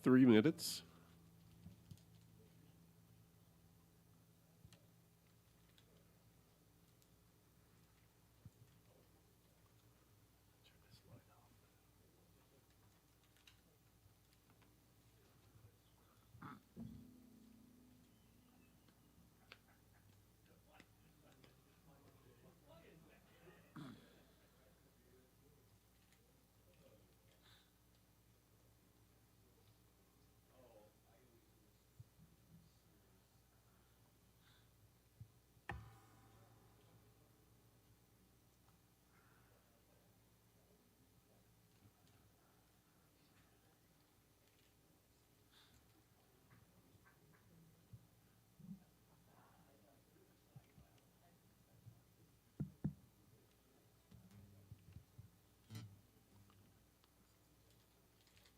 3 minutes.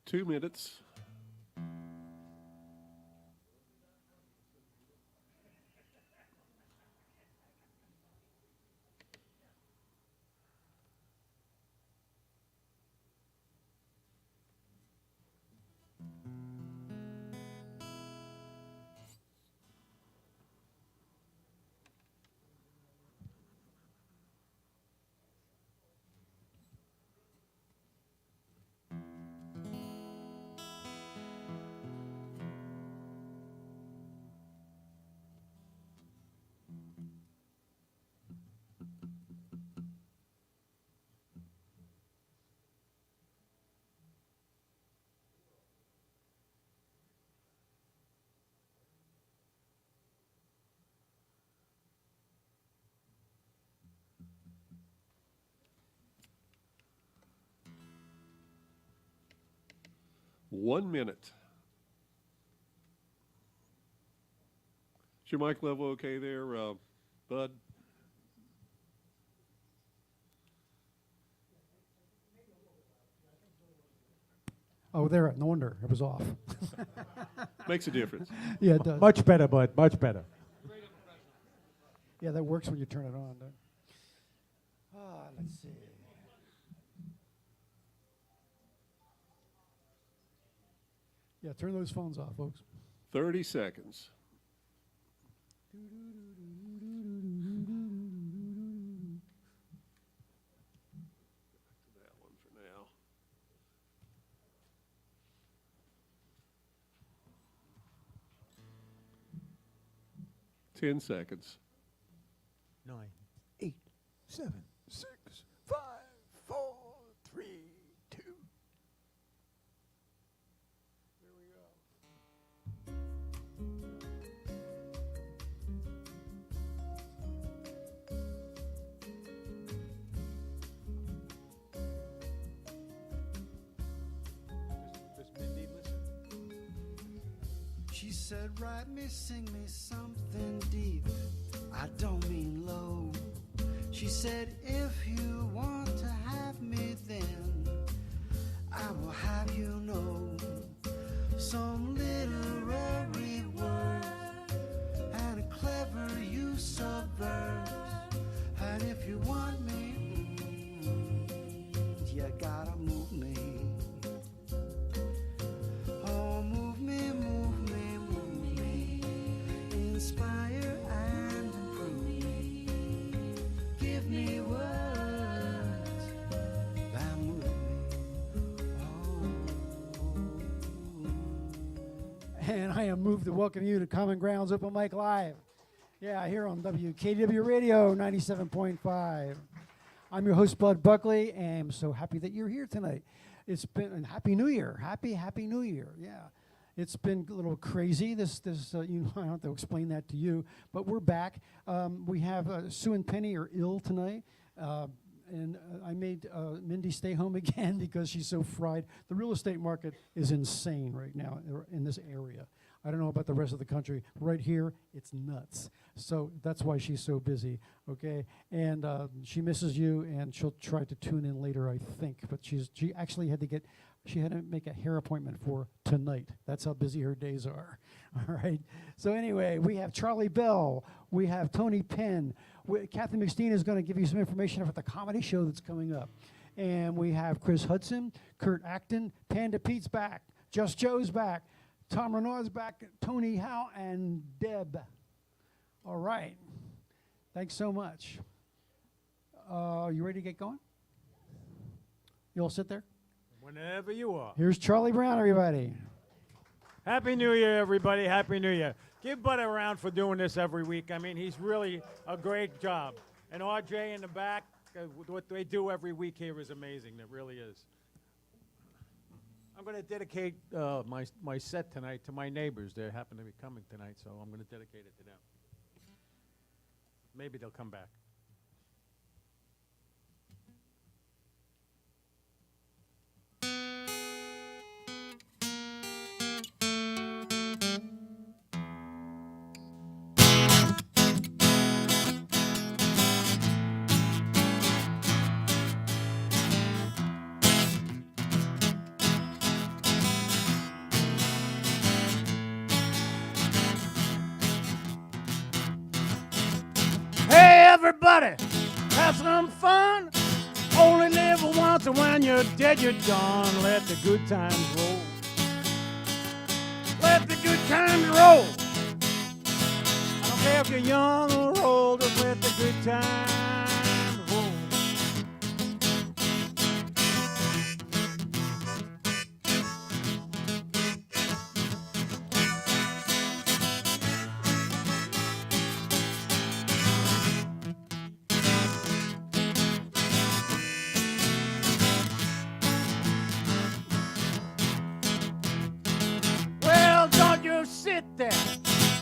Two minutes. One minute. Is your mic level okay there, Bud? Oh, there. No wonder it was off. Makes a difference. Yeah, it does. Much better, Bud. Much better. Yeah, that works when you turn it on. Let's see. Yeah, turn those phones off, folks. 30 seconds. That one for now. Ten seconds. 9, 8, 7, 6, 5, 4, 3, 2. There we go. Does Mindy listen? She said, write me, sing me something deep. I don't mean low. She said, if you want to have me, then I will have you know some literary word and a clever use of verse. And if you want me, you gotta move me. Oh, move me, move me, move me. Inspire and improve me. Give me words that move me. Oh. And I am moved to welcome you to Common Grounds Open Mic Live. Yeah, here on WKW Radio 97.5. I'm your host, Bud Buckley, and I'm so happy that you're here tonight. It's been, and Happy New Year. Happy New Year, yeah. It's been a little crazy. You know, I don't have to explain that to you, but we're back. We have Sue and Penny are ill tonight. And I made Mindy stay home again because she's so fried. The real estate market is insane right now in this area. I don't know about the rest of the country. Right here, it's nuts. So that's why she's so busy, okay? And she misses you, and she'll try to tune in later, I think. But she actually had to make a hair appointment for tonight. That's how busy her days are, all right? So anyway, we have Charlie Bell. We have Tony Penn. Kathy McSteen is going to give you some information about the comedy show that's coming up. And we have Chris Hudson, Kurt Acton, Panda Pete's back, Just Joe's back. Tom Renaud's back. Tony Howe and Deb. All right. Thanks so much. You ready to get going? You all sit there? Whenever you are. Here's Charlie Brown, everybody. Happy New Year, everybody. Happy New Year. Give Bud a round for doing this every week. I mean, he's really a great job. And RJ in the back, what they do every week here is amazing. It really is. I'm going to dedicate my set tonight to my neighbors. They happen to be coming tonight, so I'm going to dedicate it to them. Maybe they'll come back. Hey, everybody, have some fun. Only live once, and when you're dead, you're gone. Let the good times roll. Let the good times roll. I don't care if you're young or old, just let the good times roll. Well, don't you sit there,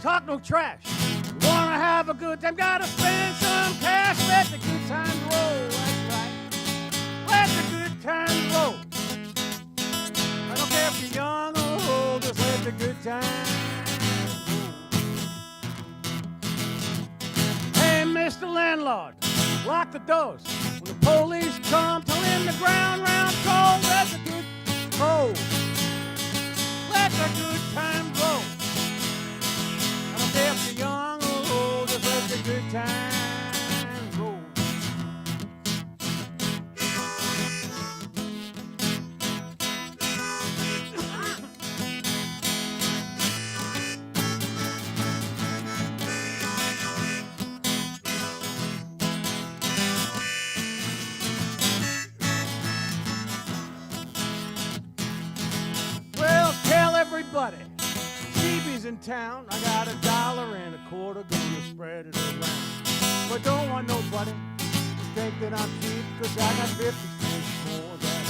talk no trash. You wanna have a good time, gotta spend some cash. Let the good times roll, that's right. Let the good times roll. I don't care if you're young or old, just let the good times roll. Hey, Mr. Landlord, lock the doors. When the police come, tell him the ground round cold. Let the good roll. Let the good times roll. I don't care if you're young or old, just let the good times roll. Well, tell everybody, TV's in town. I got $1 and a quarter, gonna spread it around. But don't want nobody to think that I'm cheap, 'cause I got 50 cents more than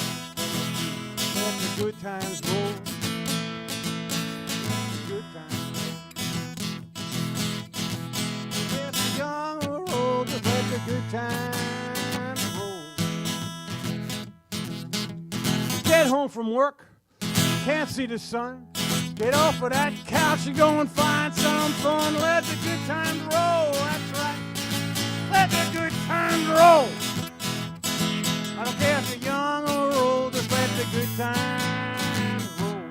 let the good times roll. Good times roll. If you're young or old, just let the good times roll. Get home from work, can't see the sun. Get off of that couch and go and find some fun. Let the good times roll, that's right. Let the good times roll. I don't care if you're young or old, just let the good times roll.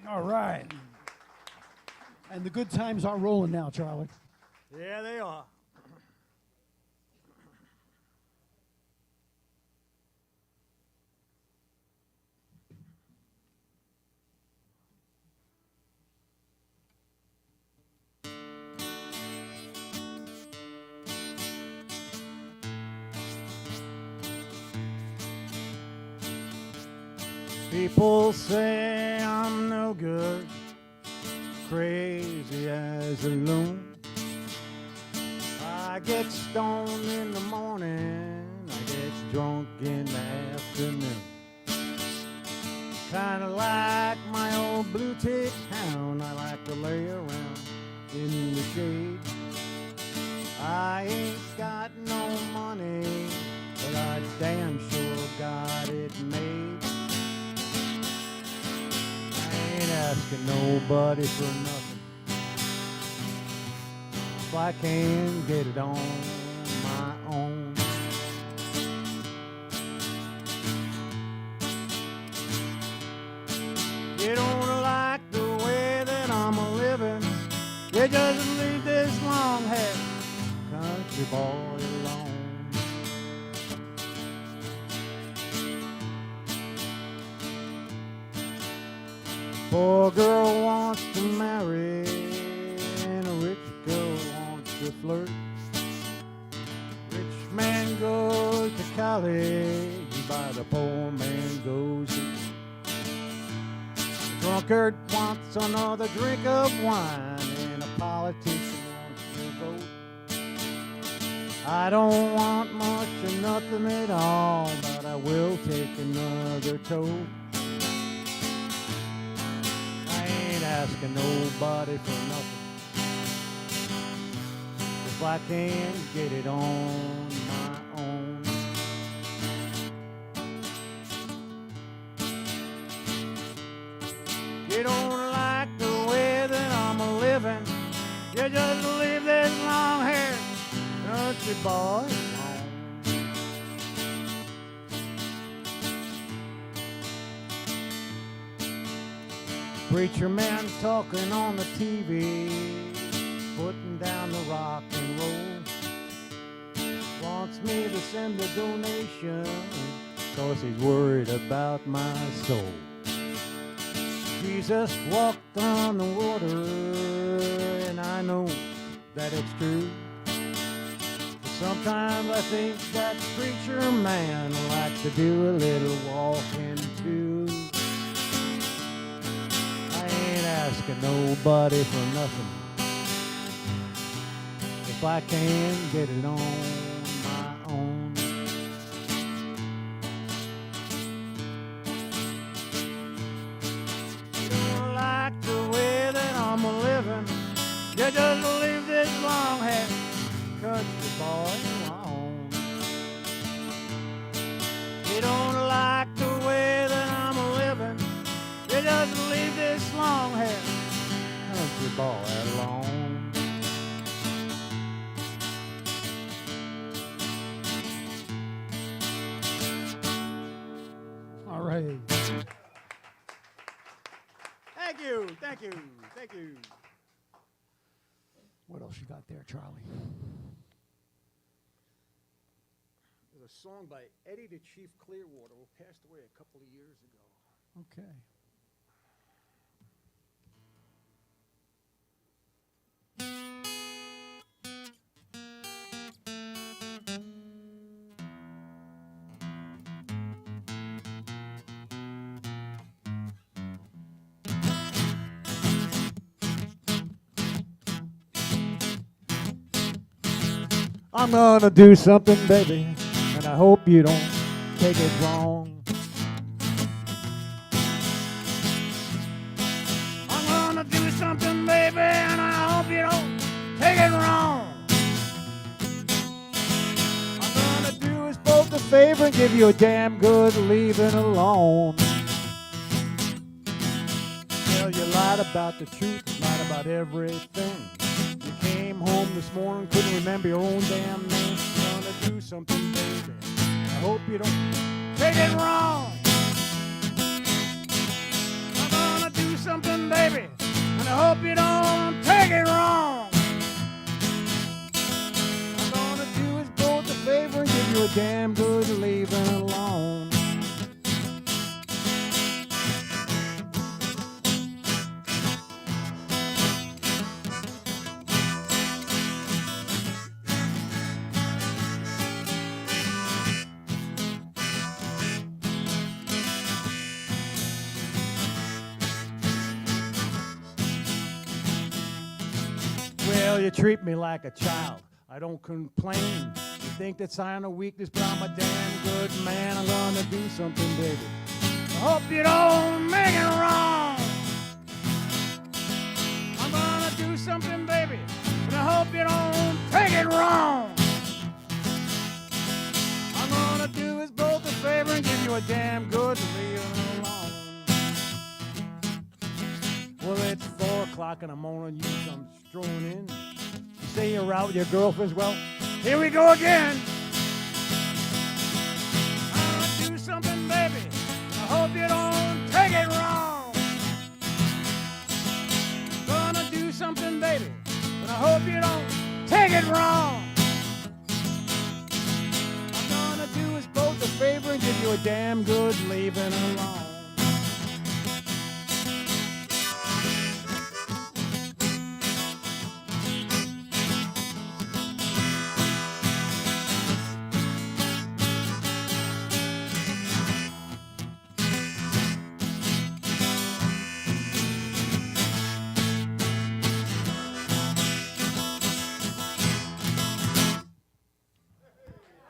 All right. And the good times are rolling now, Charlie. Yeah, they are. People say I'm no good, crazy as a loon. I get stoned in the morning, I get drunk in the afternoon. Kinda like my old blue tick hound, I like to lay around in the shade. I ain't got no money, but I damn sure got it made. Ain't asking nobody for nothing if I can get it on my own. You just leave this long-haired country boy alone. Poor girl wants to marry, and a rich girl wants to flirt. Rich man goes to college, by the poor man goes to work. Drunkard wants another drink of wine, and a politician wants to vote. I don't want much or nothing at all, but I will take another toke. I ain't asking nobody for nothing if I can't get it on my own. You don't like the way that I'm living, you just leave this long-haired country boy alone. Preacher man talking on the TV, putting down the rock and roll. Wants me to send a donation, 'cause he's worried about my soul. Jesus walked on the water, and I know that it's true. But sometimes I think that preacher man likes to do a little walking too. I ain't asking nobody for nothing if I can get it on my own. You don't like the way that I'm living, you just leave this long-haired country boy alone. You don't like the way that I'm living, you just leave this long-haired country boy alone. All right. Thank you, thank you, thank you. What else you got there, Charlie? There's a song by Eddie the Chief Clearwater, who passed away a couple of years ago. Okay. I'm gonna do something, baby, and I hope you don't take it wrong. I'm gonna do something, baby, and I hope you don't take it wrong. I'm gonna do us both a favor and give you a damn good leaving alone. Tell you lied about the truth, lied about everything. You came home this morning, couldn't remember your own damn name. I'm gonna do something, baby. I hope you don't take it wrong. I'm gonna do something, baby, and I hope you don't take it wrong. I'm gonna do us both a favor and give you a damn good leaving alone. Well, you treat me like a child. I don't complain. You think that sign of weakness, but I'm a damn good man. I'm gonna do something, baby. I hope you don't make it wrong. I'm gonna do something, baby, and I hope you don't take it wrong. I'm gonna do us both a favor and give you a damn good leaving alone. Well, it's 4 o'clock in the morning, you come strolling in. You say you're out with your girlfriends. Well, here we go again. I'm gonna do something, baby. I hope you don't take it wrong. Gonna do something, baby. it wrong. I'm gonna do us both a favor and give you a damn good leaving alone.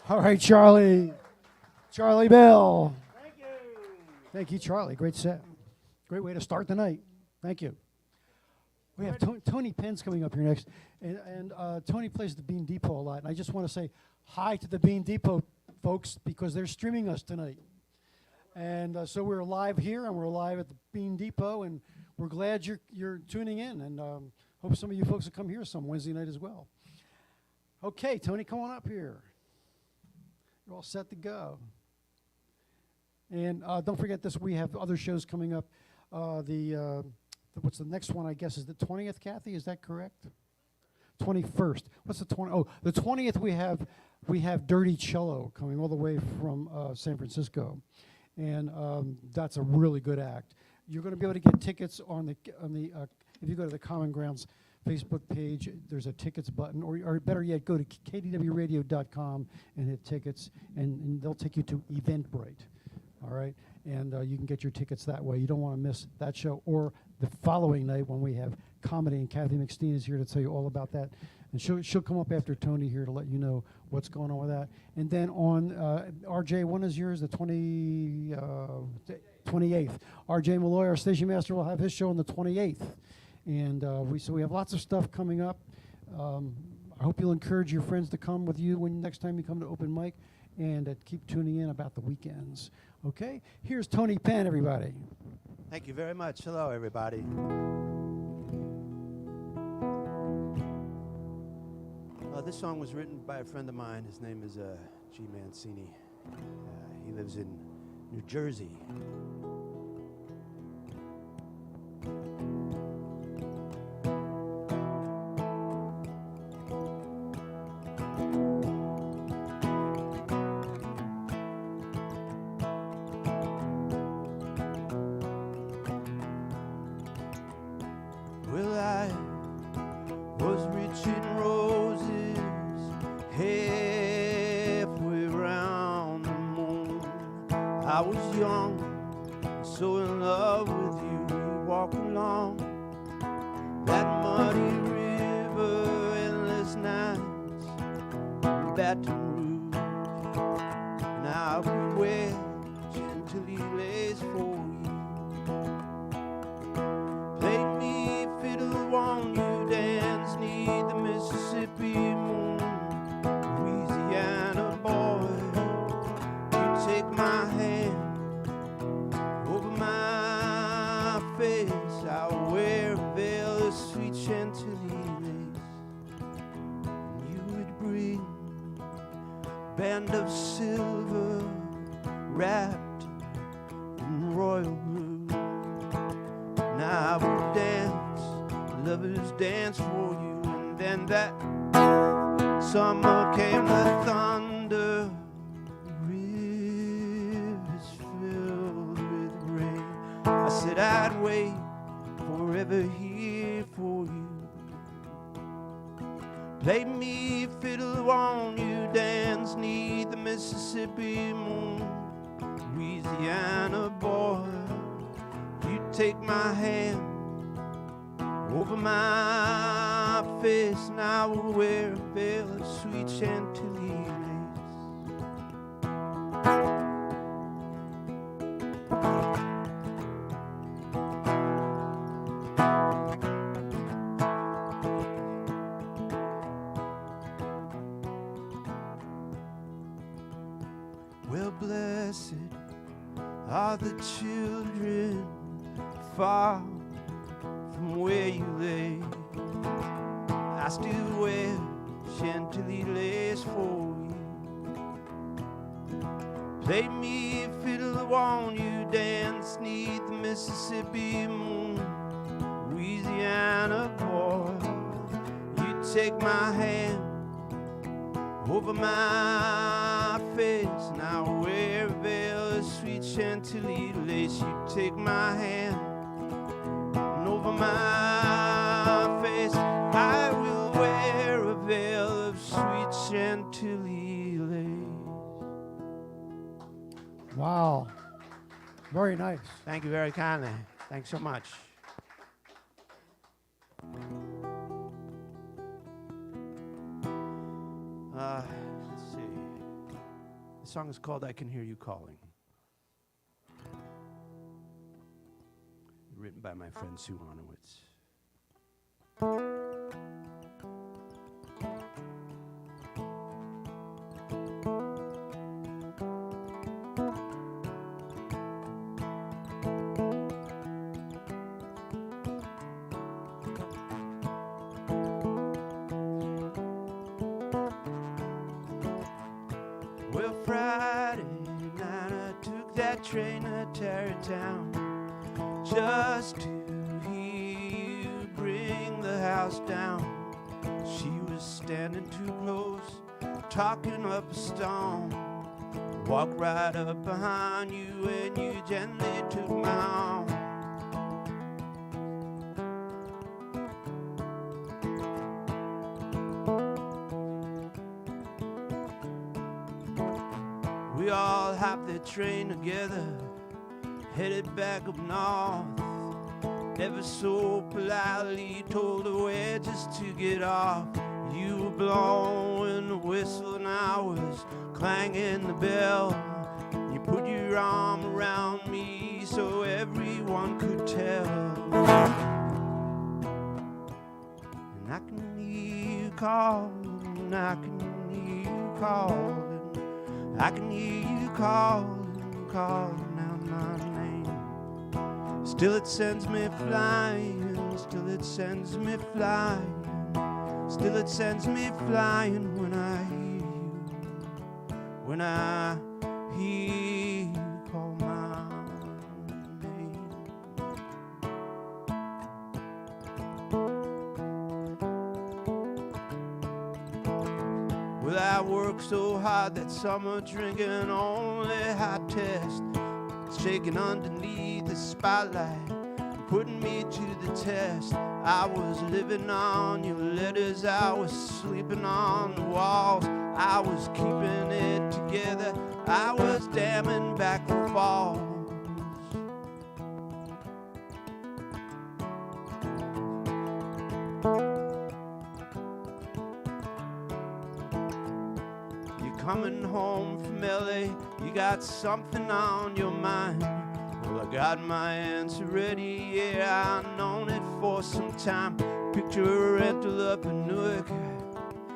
All right, Charlie. Charlie Bell. Thank you. Thank you, Charlie. Great set. Great way to start the night. Thank you. We have Tony Penn's coming up here next. And Tony plays at the Bean Depot a lot. And I just want to say hi to the Bean Depot folks because they're streaming us tonight. And so we're live here and we're live at the Bean Depot. And we're glad you're tuning in. And hope some of you folks will come here some Wednesday night as well. Okay, Tony, come on up here. You're all set to go. And don't forget this, we have other shows coming up. What's the next one, I guess, is the 20th, Kathy? Is that correct? 21st. What's the 20th? Oh, the 20th we have Dirty Cello coming all the way from San Francisco. And that's a really good act. You're going to be able to get tickets on the if you go to the Common Grounds Facebook page, there's a tickets button, or better yet, go to kdwradio.com and hit tickets, and they'll take you to Eventbrite, all right? And you can get your tickets that way. You don't want to miss that show, or the following night when we have comedy, and Kathy McSteen is here to tell you all about that. And she'll come up after Tony here to let you know what's going on with that. And then on RJ, when is yours? The 28th. RJ Malloy, our station master, will have his show on the 28th. And we have lots of stuff coming up. I hope you'll encourage your friends to come with you when next time you come to open mic, and keep tuning in about the weekends. Okay, here's Tony Penn, everybody. Thank you very much. Hello, everybody. This song was written by a friend of mine. His name is G. Mancini. He lives in New Jersey. Well, I was rich in roses, halfway round the moon. I was young, so in love with you. We walk along that muddy river, endless nights, Baton Rouge. And I would wear gently lace for you. On you dance neath the Mississippi moon, Louisiana boy. You take my hand over my face. I'll wear a veil of sweet Chantilly lace, and you would bring a band of silver wrapped in royal blue, and I would dance lovers dance for you. And then that summer came the thunder, rivers filled with rain. I said I'd wait forever here for you. Play me fiddle, won't you dance neath the Mississippi moon, Louisiana boy. You take my hand over my face, and I will wear a veil of sweet Chantilly lace. Well, blessed are the children far from where you lay. I still wear Chantilly lace for you. Play me a fiddle, won't you dance neath the Mississippi moon, Louisiana boy. You take my hand over my face. Now I wear a veil of sweet chantilly lace. You take my hand and over my face I will wear a veil of sweet chantilly lace. Wow. Very nice. Thank you very kindly. Thanks so much. Let's see. The song is called I Can Hear You Calling. Written by my friend Sue Honowitz. Well, Friday night I took that train to Tarrytown just to hear you bring the house down. She was standing too close, talking up a storm. Walked right up behind you and you gently took my arm. We all hopped the train together, headed back up north. Ever so politely told her where just to get off. You were blowing the whistle and I was clanging the bell. You put your arm around me so everyone could tell. And I can hear you calling, I can hear you calling. I can hear you calling, calling out my name. Still it sends me flying, still it sends me flying. Still it sends me flying when I hear you, when I hear you call my name. Well, I worked so hard that summer drinking only hot test, shaking underneath the spotlight, putting me to the test. I was living on your letters, I was sleeping on the walls, I was keeping it together, I was damming back the falls. You're coming home from LA, you got something on your mind. Well, I got my answer ready, yeah, I've known it for some time. Picture a rental up in Newark,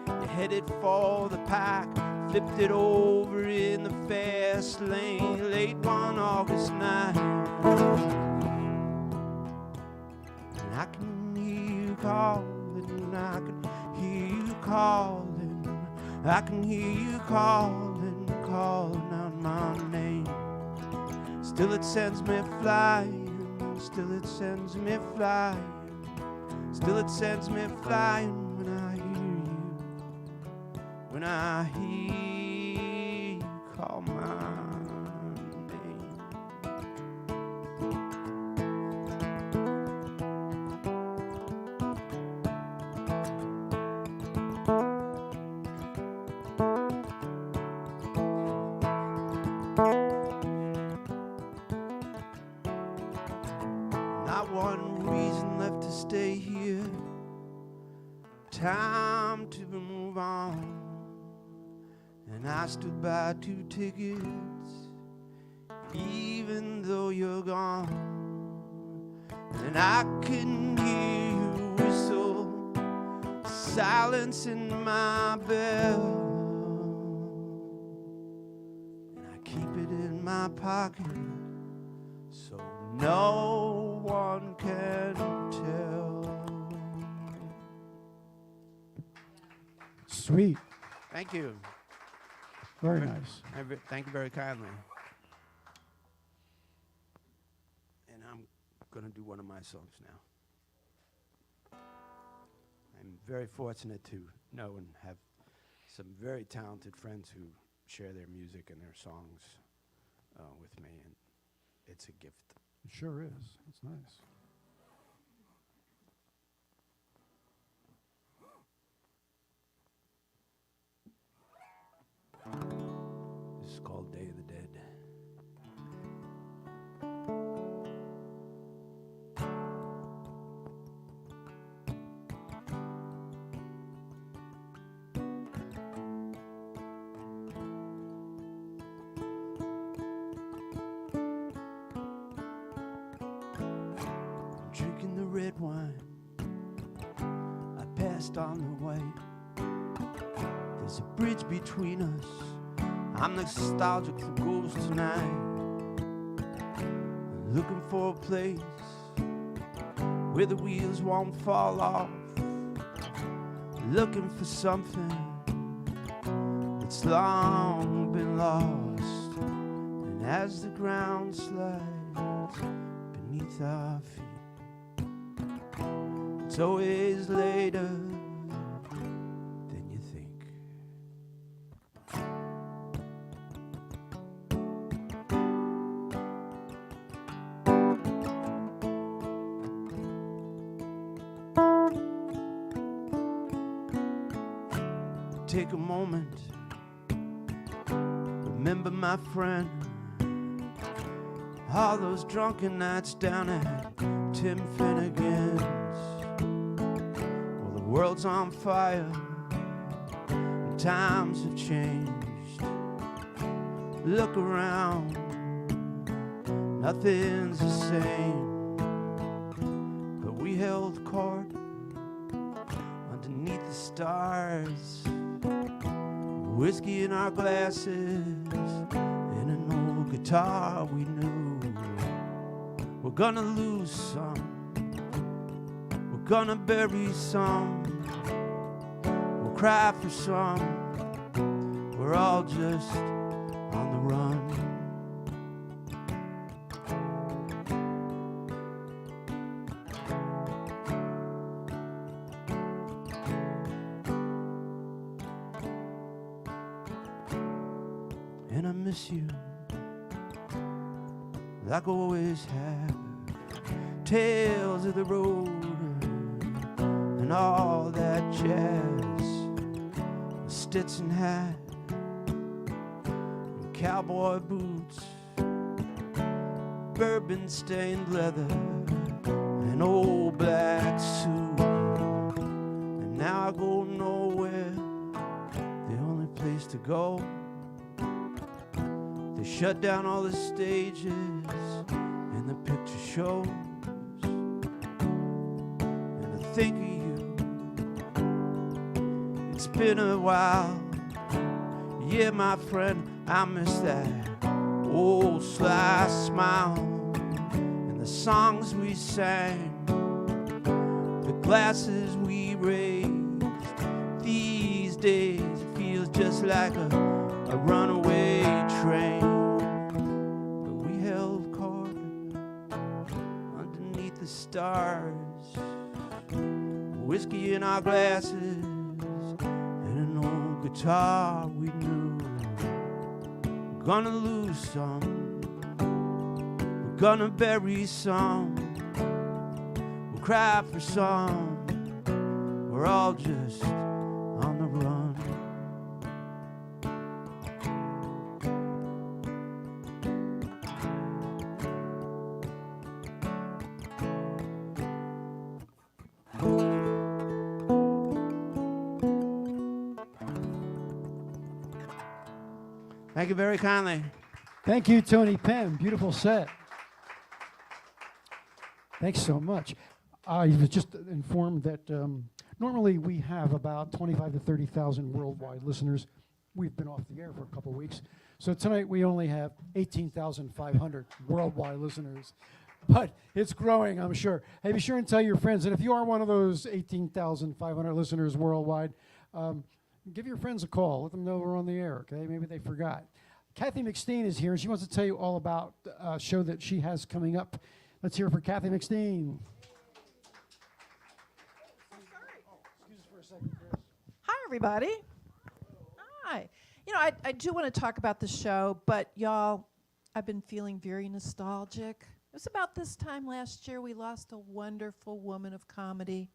you headed for the Pike, flipped it over in the fast lane, late one August night. And I can hear you calling, I can hear you calling, I can hear you calling, calling out my name. Still it sends me flying, still it sends me flying, still it sends me flying when I hear you, when I hear you call my name. Not one reason left to stay here. Time to move on. And I stood by 2 tickets, even though you're gone. And I can hear you whistle, silencing my bell. And I keep it in my pocket, so no one can tell. Sweet. Thank you. Very nice. Thank you very kindly. And I'm going to do one of my songs now. I'm very fortunate to know and have some very talented friends who share their music and their songs with me, and it's a gift. It sure is. It's nice. This is called Day of the Dead. Drinking the red wine, I passed on the white. There's a bridge between us, I'm nostalgic for ghosts tonight. Looking for a place where the wheels won't fall off. Looking for something that's long been lost. And as the ground slides beneath our feet, it's always later than you think. Take a moment, remember my friend, all those drunken nights down at Tim Finnegan's. Well, the world's on fire, and times have changed. Look around, nothing's the same. But we held court underneath the stars, whiskey in our glasses, and an old guitar we knew. We're gonna lose some, we're gonna bury some, we'll cry for some, we're all just on the run. And I miss you like I always have. Tales of the road and all that jazz, a Stetson hat and cowboy boots, bourbon stained leather, an old black suit. And now I go nowhere, the only place to go. They shut down all the stages and the picture shows. And I think of you, it's been a while. Yeah, my friend, I miss that old sly smile and the songs we sang, the glasses we raised. These days it feels just like a runaway train. But we held court underneath the stars, whiskey in our glasses, and an old guitar we knew. We're gonna lose some, we're gonna bury some, we'll cry for some, we're all just on the run. Thank you very kindly. Thank you, Tony Penn. Beautiful set. Thanks so much. I was just informed that normally we have about 25 to 30,000 worldwide listeners. We've been off the air for a couple weeks. So tonight we only have 18,500 worldwide listeners. But it's growing, I'm sure. Hey, be sure and tell your friends. And if you are one of those 18,500 listeners worldwide, give your friends a call. Let them know we're on the air, okay? Maybe they forgot. Kathy McSteen is here, and she wants to tell you all about a show that she has coming up. Let's hear it for Kathy McSteen. Hi, everybody. Hi. You know, I do want to talk about the show, but y'all, I've been feeling very nostalgic. It was about this time last year we lost a wonderful woman of comedy,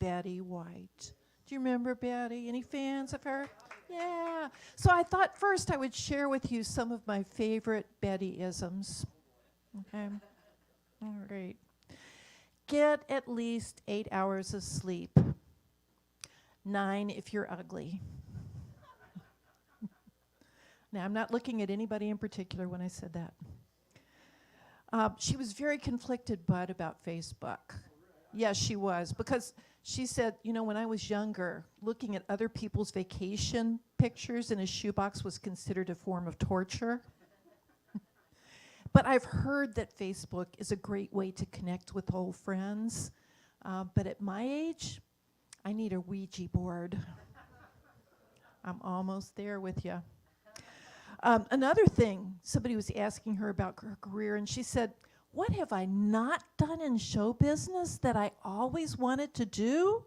Betty White. Do you remember Betty? Any fans of her? Yeah. So I thought first I would share with you some of my favorite Betty-isms. Okay. All right. Get at least 8 hours of sleep. 9 if you're ugly. Now, I'm not looking at anybody in particular when I said that. She was very conflicted, Bud, about Facebook. Yes, she was, because she said, you know, when I was younger, looking at other people's vacation pictures in a shoebox was considered a form of torture. But I've heard that Facebook is a great way to connect with old friends. But at my age, I need a Ouija board. I'm almost there with you. Another thing, somebody was asking her about her career, and she said, what have I not done in show business that I always wanted to do?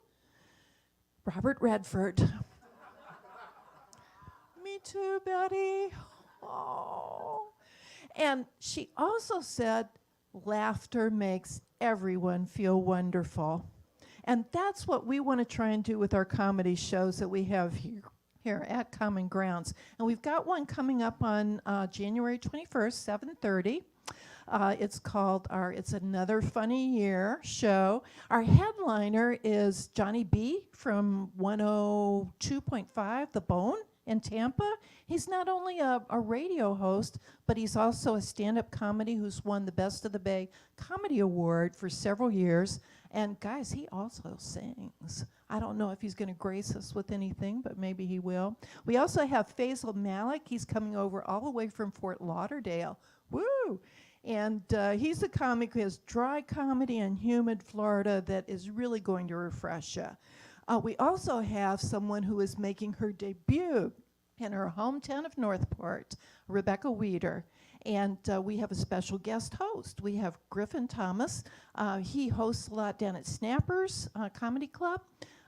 Robert Redford. Me too, Betty. Oh. And she also said, laughter makes everyone feel wonderful. And that's what we want to try and do with our comedy shows that we have here at Common Grounds. And we've got one coming up on January 21st, 7:30. It's called It's Another Funny Year show. Our headliner is Johnny B. from 102.5 The Bone in Tampa. He's not only a radio host, but he's also a stand-up comedy who's won the Best of the Bay Comedy Award for several years. And guys, he also sings. I don't know if he's going to grace us with anything, but maybe he will. We also have Faisal Malik. He's coming over all the way from Fort Lauderdale. Woo! And he's a comic who has dry comedy in humid Florida that is really going to refresh you. We also have someone who is making her debut in her hometown of Northport, Rebecca Weeder. And we have a special guest host. We have Griffin Thomas. He hosts a lot down at Snappers Comedy Club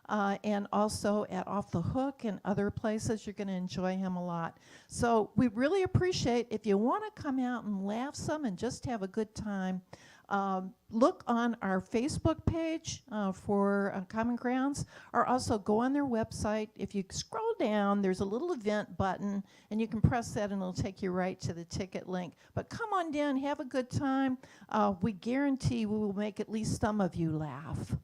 and also at Off the Hook and other places. You're going to enjoy him a lot. So we really appreciate if you want to come out and laugh some and just have a good time. Look on our Facebook page for Common Grounds, or also go on their website. If you scroll down, there's a little event button, and you can press that, and it'll take you right to the ticket link. But come on down, have a good time. We guarantee we will make at least some of you laugh.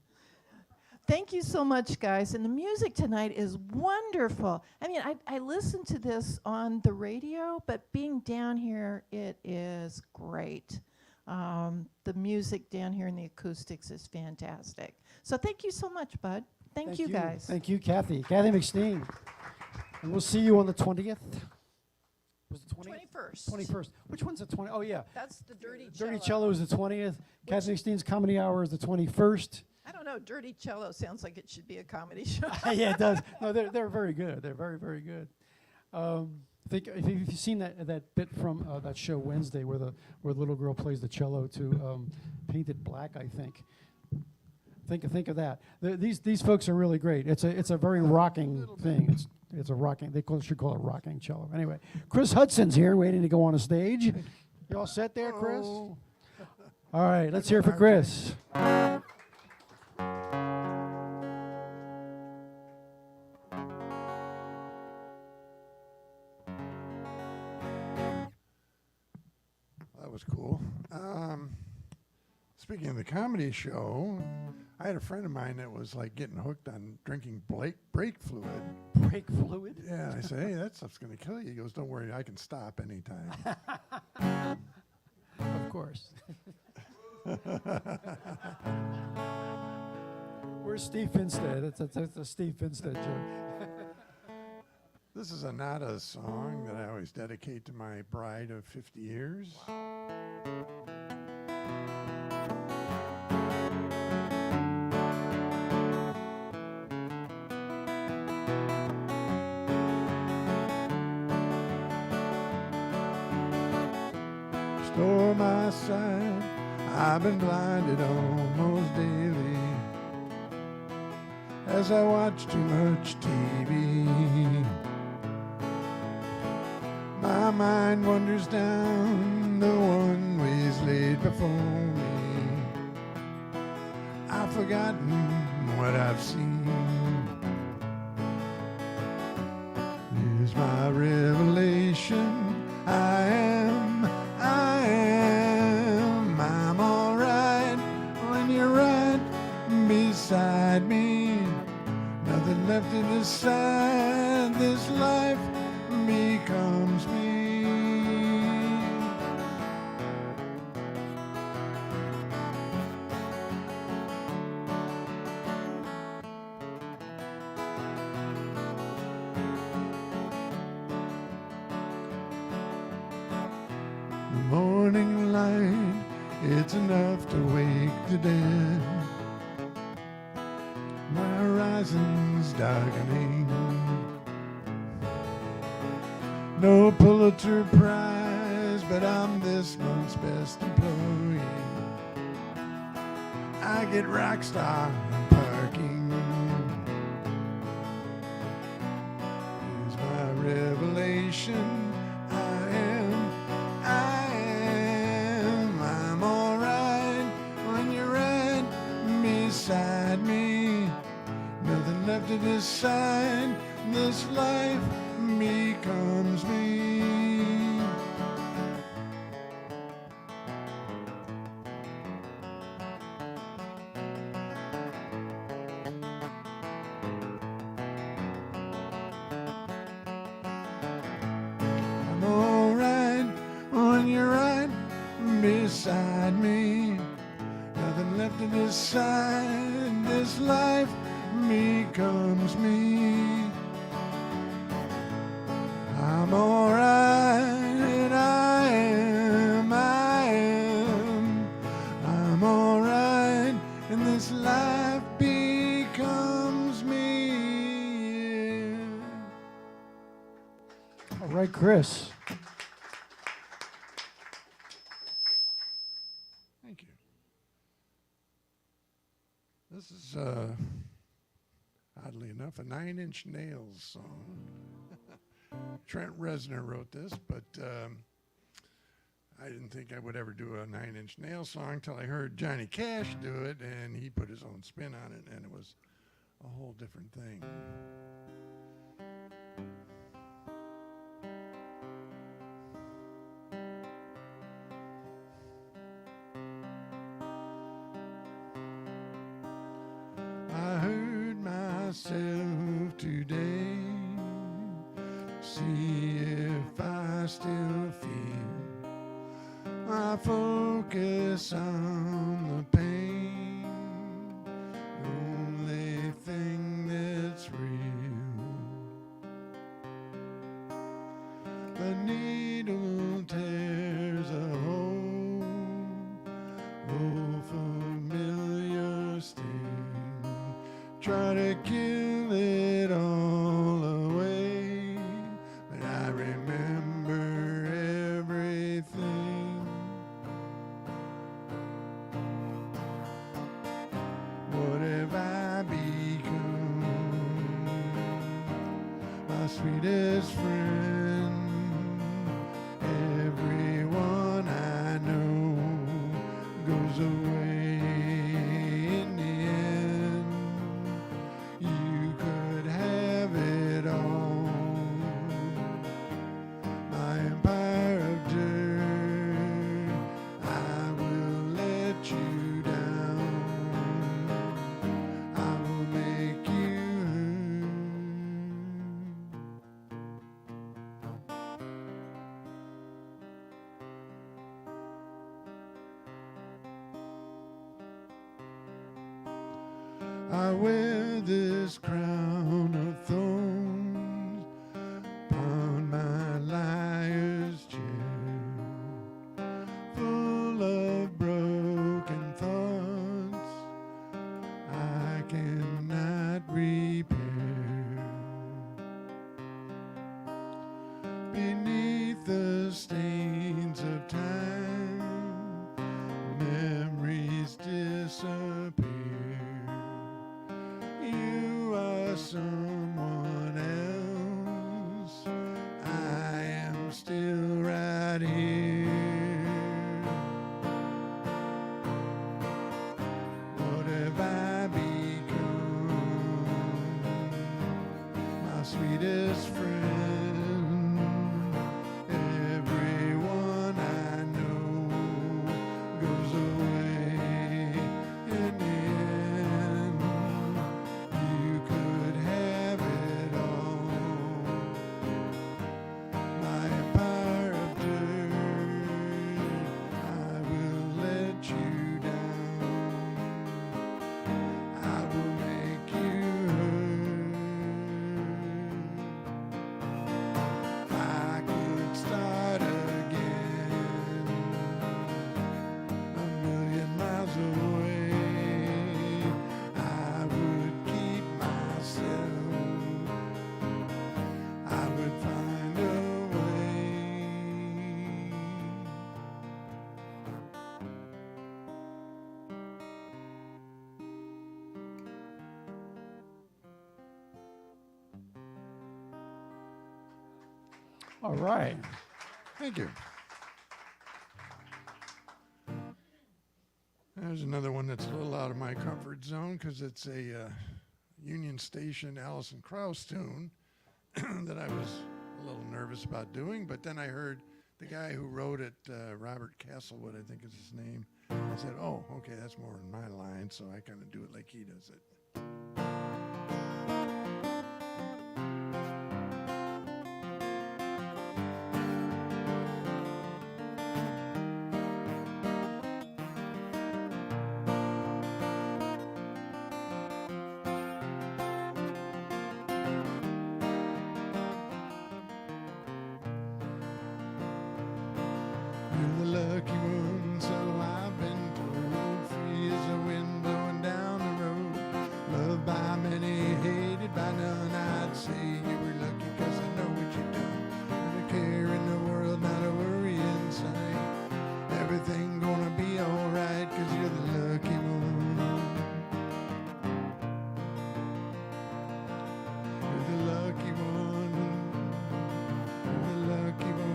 Thank you so much, guys. And the music tonight is wonderful. I mean, I listened to this on the radio, but being down here, it is great. The music down here in the acoustics is fantastic. So thank you so much, Bud. Thank you, guys. Thank you, Kathy. Kathy McSteen. And we'll see you on the 20th. Was it 20th? 21st. 21st. Which one's the 20th? Oh, yeah. That's the Dirty Cello. Dirty Cello is the 20th. Kathy McSteen's Comedy Hour is the 21st. I don't know. Dirty Cello sounds like it should be a comedy show. Yeah, it does. No, they're very good. They're very, very good. If you've seen that bit from that show Wednesday where the little girl plays the cello to Painted Black, I think. Think of that. These folks are really great. It's a very rocking thing. It's a rocking. Should call it rocking cello. Anyway, Chris Hudson's here, waiting to go on a stage. You all set there, Chris? Oh. All right, let's hear it for Chris. That was cool. Speaking of the comedy show, I had a friend of mine that was like getting hooked on drinking brake fluid. Brake fluid? Yeah, I said, hey, that stuff's going to kill you. He goes, don't worry, I can stop anytime. Of course. Where's Steve Finstead? That's a Steve Finstead joke. This is a Nada song that I always dedicate to my bride of 50 years. Store my sight, I've been blinded almost daily as I watch too much TV. mind wanders down the one ways laid before me. I've forgotten what I've seen. Here's my revelation. I'm alright when you're right beside me. Nothing left to decide, this life becomes me. The morning light, it's enough to wake the dead. My horizon's darkening. No Pulitzer Prize, but I'm this month's best employee. I get rock star parking. Here's my revelation. I'm alright when you're right beside me. Nothing left to decide, this life becomes me. I'm alright when you're right beside me. Nothing left to decide, this life becomes me. I'm alright, and I'm alright, and this life becomes me. All right, Chris. Thank you. This is, oddly enough, a Nine Inch Nails song. Trent Reznor wrote this, but I didn't think I would ever do a Nine Inch Nails song until I heard Johnny Cash do it, and he put his own spin on it, and it was a whole different thing. I heard myself today, see if I still feel. I focus on the pain, the only thing that's real. The needle tears a hole, oh familiar sting. Try to kill it all away, but I remember everything. What have I become? My sweetest friend. Everyone I know goes away in the end. You could have it all. My empire of dirt, I will let you down. I will make you I wear this crown of thorns upon my liar's chair, full of broken thoughts I cannot repair. Beneath the stains of time, memories disappear. You are someone else. I am still right sweetest friend. Everyone I know goes away in the end. You could have it all. My empire of dirt, I will let you down. I will make you hurt. If I could start again, a million miles away, I would keep myself. I would find a way. All right. Thank you. There's another one that's a little out of my comfort zone because it's a Union Station Alison Krauss tune that I was a little nervous about doing, but then I heard the guy who wrote it, Robert Castlewood, I think is his name. I said, oh, okay, that's more in my line, so I kind of do it like he does it. You're the lucky one, so I've been told. Free as a wind blowing down the road. Loved by many, hated by none. I'd say you were lucky 'cause I know what you've done. Not a care in the world, not a worry in sight. Everything gonna be alright 'cause you're the lucky one. You're the lucky one. You're the lucky one.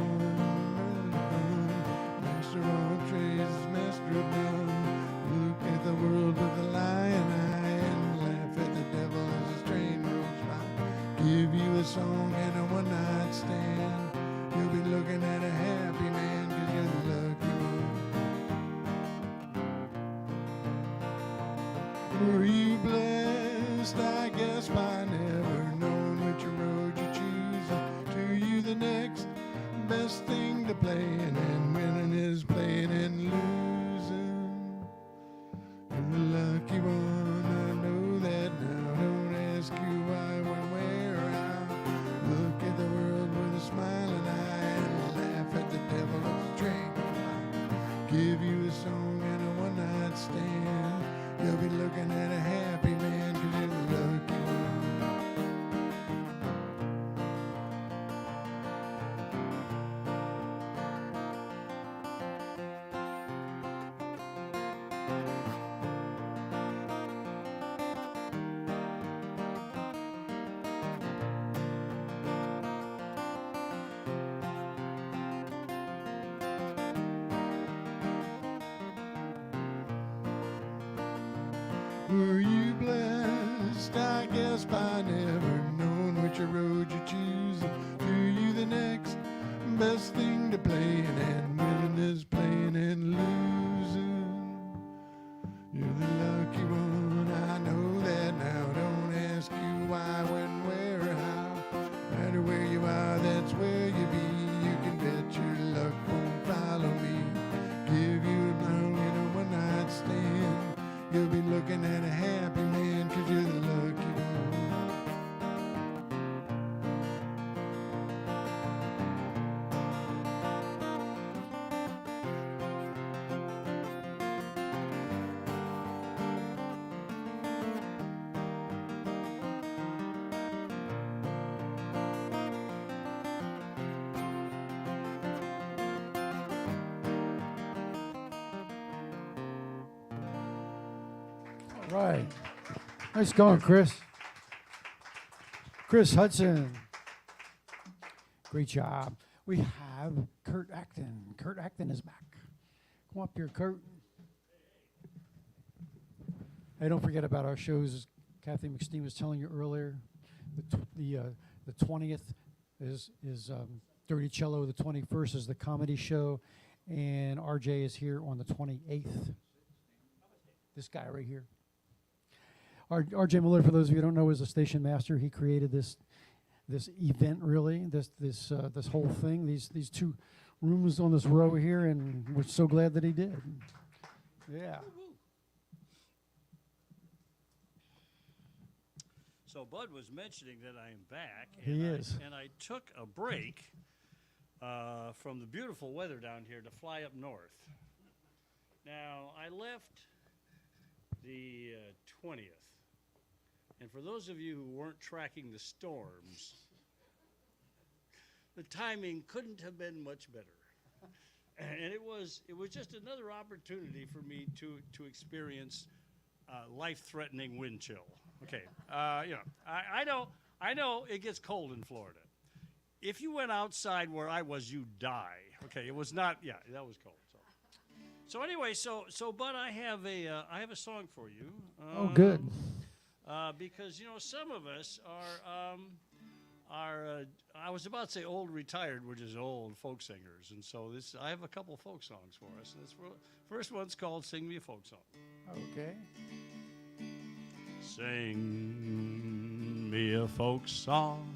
Master of trades, master of none. Look at the world with a lying eye and laugh at the devil as his train rolls by. Give you a song and a one-night stand. You'll be looking at a happy man 'cause you're the lucky one. Were you blessed, I guess, by never knowing which road you choose? To you the next best thing to playing, and winning is playing and losing. You're the lucky one, I know that now. Don't ask you why, when, where, or how. Look at the world with a smiling eye and laugh at the devil of the train. Give you a song and a one-night stand. You'll be looking at a happy man 'cause you're the lucky one. Were you blessed, I guess, by never knowing which road you choose? To you the next best thing to playing, and winning is playing and losing. You're the lucky one, I know that now. Don't ask you why, when, where, or how. No matter where you are, that's where you be. You can bet your luck won't follow me. Give you a long and a one-night stand. You'll be looking at a happy man 'cause you're the lucky one. Right. Nice going, Chris. Chris Hudson. Great job. We have Kurt Acton. Kurt Acton is back. Come up here, Kurt. Hey, don't forget about our shows. As Kathy McSteen was telling you earlier. The The 20th is Dirty Cello. The 21st is the comedy show, and RJ is here on the 28th. This guy right here. RJ Miller, for those of you who don't know, is a station master. He created this event, really, this whole thing, these two rooms on this row here, and we're so glad that he did. Yeah. So Bud was mentioning that I am back. He is. And I took a break from the beautiful weather down here to fly up north. Now, I left the 20th. And for those of you who weren't tracking the storms, the timing couldn't have been much better. And it was just another opportunity for me to experience life-threatening wind chill. Okay, you know, I know it gets cold in Florida. If you went outside where I was, you'd die. Okay, it was not. Yeah, that was cold. So anyway, so Bud, I have a song for you. Oh, good. Because you know some of us are I was about to say old retired, which is old folk singers, and so I have a couple folk songs for us. And this first one's called "Sing Me a Folk Song." Okay. Sing me a folk song.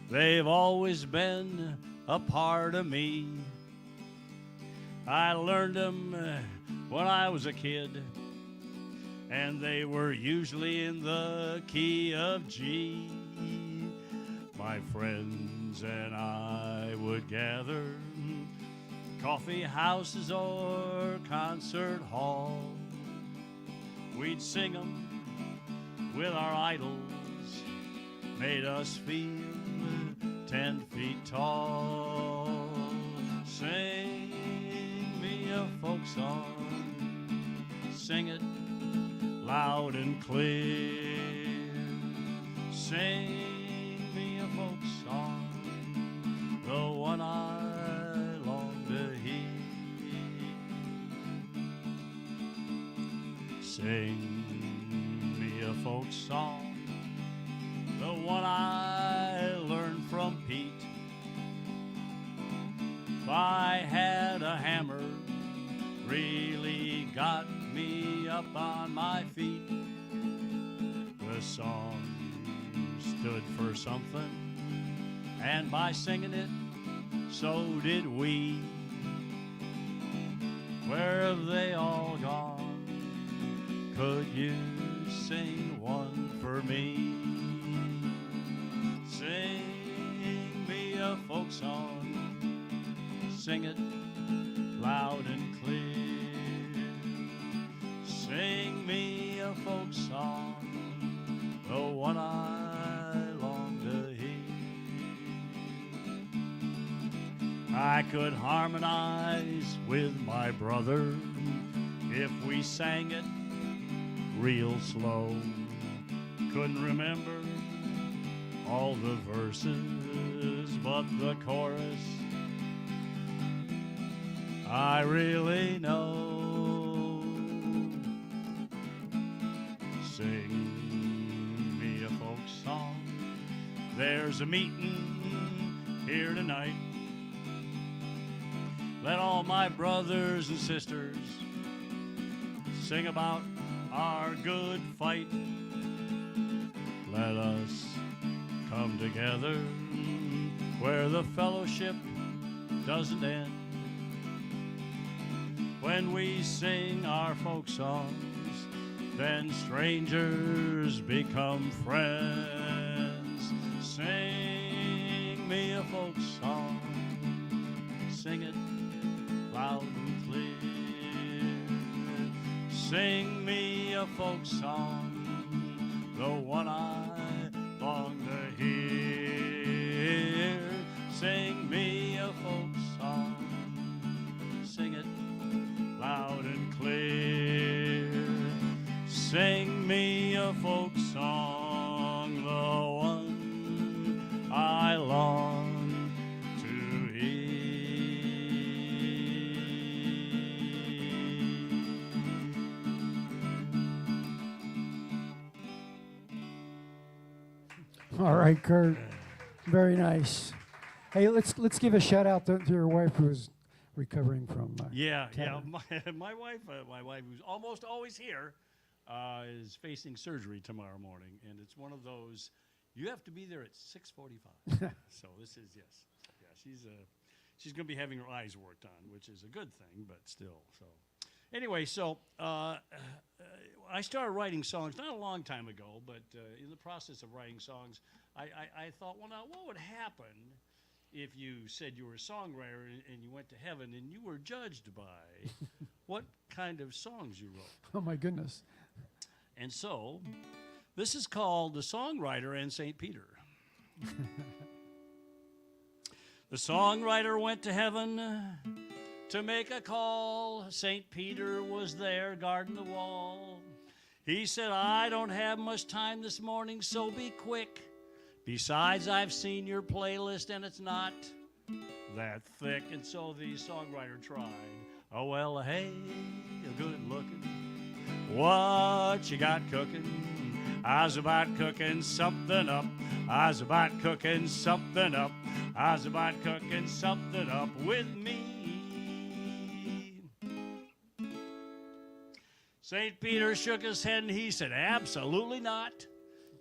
They've always been a part of me. I learned them when I was a kid, and they were usually in the key of G. My friends and I would gather, coffee houses or concert hall. We'd sing them with our idols, made us feel 10 feet tall. Sing me a folk song, sing it loud and clear. Sing me a folk song, the one I long to hear. Sing me a folk song, the one I learned from Pete. If I had a hammer, really got me up on my feet. The song stood for something, and by singing it, so did we. Where have they all gone? Could you sing one for me? Sing me a folk song, sing it loud and clear. Sing me a folk song, the one I long to hear. I could harmonize with my brother if we sang it real slow. Couldn't remember all the verses, but the chorus I really know. Sing me a folk song. There's a meeting here tonight. Let all my brothers and sisters sing about our good fight. Let us come together where the fellowship doesn't end. When we sing our folk songs, then strangers become friends. Sing me a folk song, sing it loud and clear. Sing me a folk song, the one I long to hear. Sing me a folk song, sing it loud and clear. Sing me a folk song, the one I long to hear. All right, Kurt. Very nice. Hey, let's give a shout out to your wife who's recovering from. Yeah. cancer. My wife, who's almost always here, is facing surgery tomorrow morning, and it's one of those. You have to be there at 6:45. So this is she's going to be having her eyes worked on, which is a good thing, but still. So anyway, I started writing songs not a long time ago, but in the process of writing songs, I thought, well, now what would happen if you said you were a songwriter and you went to heaven and you were judged by what kind of songs you wrote? Oh my goodness. And so this is called The Songwriter and St. Peter. The songwriter went to heaven to make a call. St. Peter was there guarding the wall. He said, I don't have much time this morning, so be quick. Besides, I've seen your playlist, and it's not that thick. And so the songwriter tried. Oh, well, hey, good looking. What you got cooking? I was about cooking something up. I was about cooking something up. I was about cooking something up with me. St. Peter shook his head and he said, absolutely not.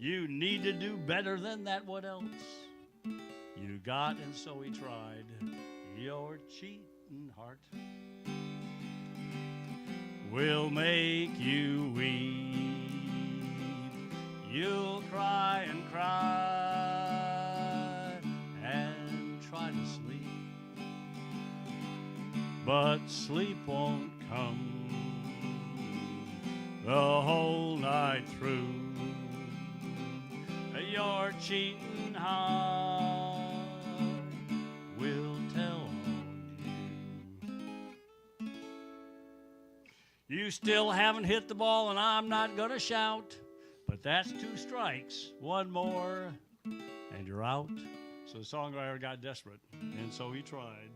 You need to do better than that. What else you got? And so he tried. Your cheating heart will make you weep. You'll cry and cry and try to sleep, but sleep won't come the whole night through. Your cheating heart will tell on you. You still haven't hit the ball, and I'm not gonna shout, but that's 2 strikes. 1 more, and you're out. So the songwriter got desperate, and so he tried.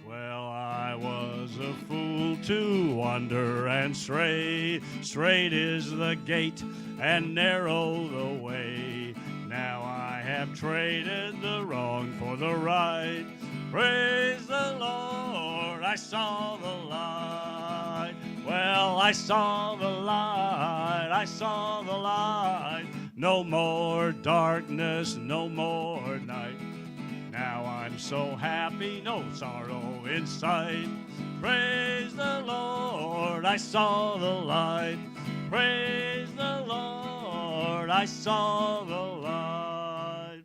Well, I was a fool to wander and stray. Straight is the gate and narrow the way. Now I have traded the wrong for the right. Praise the Lord, I saw the light. Well, I saw the light, I saw the light. No more darkness, no more night. Now I'm so happy, no sorrow in sight. Praise the Lord, I saw the light. Praise the Lord, I saw the light.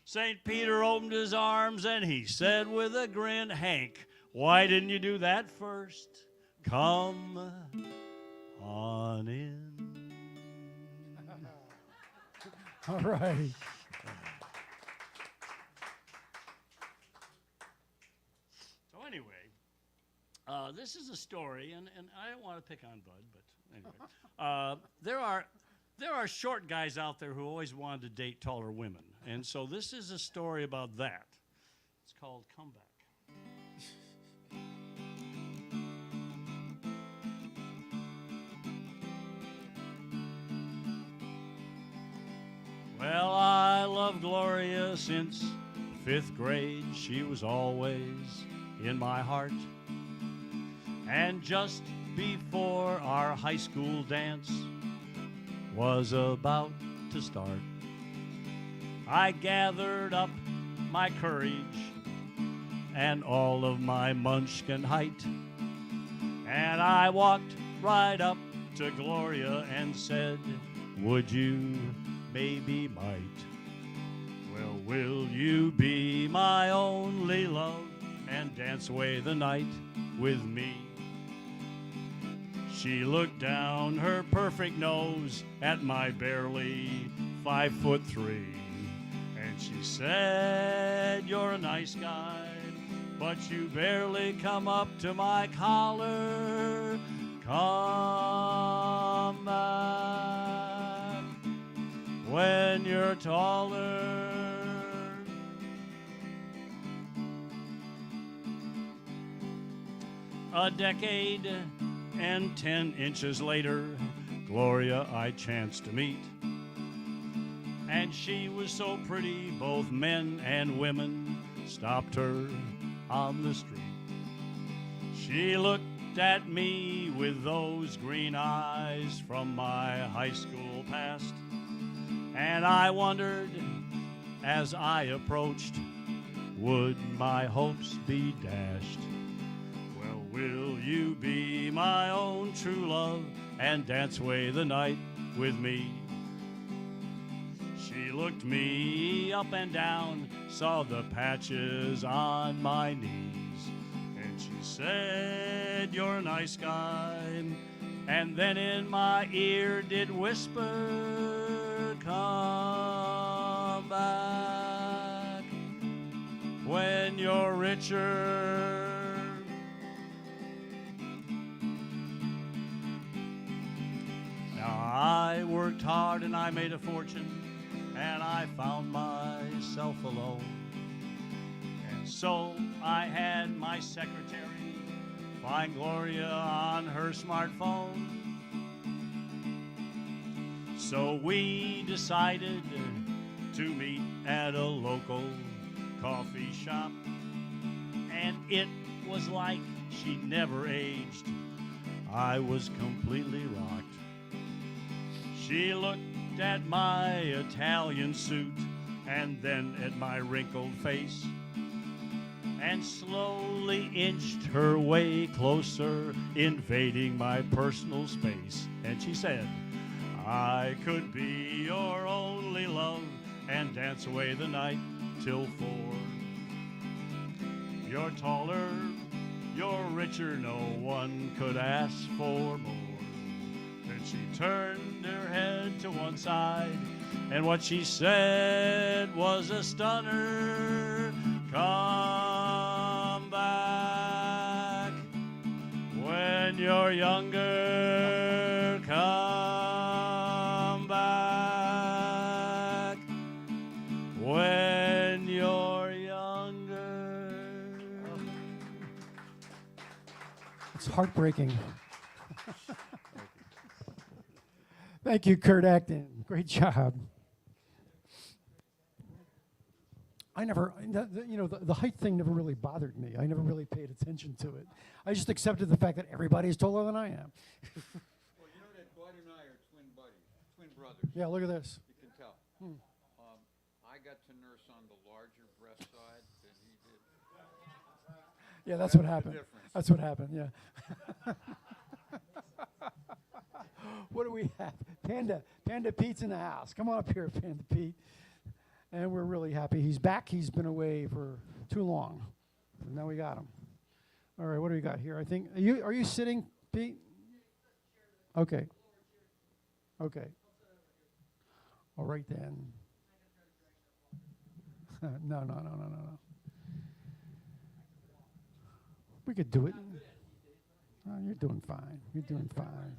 St. Peter opened his arms and he said with a grin, Hank, why didn't you do that first? Come on in. All right. Anyway, this is a story, and I don't want to pick on Bud, but anyway. There are short guys out there who always wanted to date taller women, and so this is a story about that. It's called Comeback. Well, I love Gloria since 5th grade. She was always in my heart. And just before our high school dance was about to start, I gathered up my courage and all of my munchkin height, and I walked right up to Gloria and said, would you maybe might? Well, will you be my only love and dance away the night with me? She looked down her perfect nose at my barely 5'3", and she said, you're a nice guy, but you barely come up to my collar. Come back when you're taller. A decade and 10 inches later, Gloria I chanced to meet. and she was so pretty, both men and women stopped her on the street. She looked at me with those green eyes from my high school past, and I wondered as I approached, would my hopes be dashed? Well, will you be my own true love and dance away the night with me? She looked me up and down, saw the patches on my knees, and she said, you're a nice guy, and then in my ear did whisper, come back when you're richer. Now I worked hard and I made a fortune, and I found myself alone. And so I had my secretary find Gloria on her smartphone. So we decided to meet at a local coffee shop, and it was like she never aged. I was completely rocked. She looked at my Italian suit and then at my wrinkled face, and slowly inched her way closer, invading my personal space. And she said, I could be your only love and dance away the night till 4. You're taller, you're richer, no one could ask for more. Then she turned her head to one side, and what she said was a stunner. Come back when you're younger. Come back when you're younger. It's heartbreaking. Thank you, Kurt Acton. Great job. I never, the height thing never really bothered me. I never really paid attention to it. I just accepted the fact that everybody's taller than I am. Well, you know that Bud and I are twin buddies, twin brothers. Yeah, look at this. You can tell. I got to nurse on the larger breast side than he did. Yeah, that's what the happened. difference. That's what happened, yeah. What do we have? Panda Pete's in the house. Come on up here, Panda Pete. And we're really happy he's back. He's been away for too long. And now we got him. All right, what do we got here? I think are you sitting, Pete? Okay. Okay. All right then. No. We could do it. Oh, you're doing fine. You're doing fine.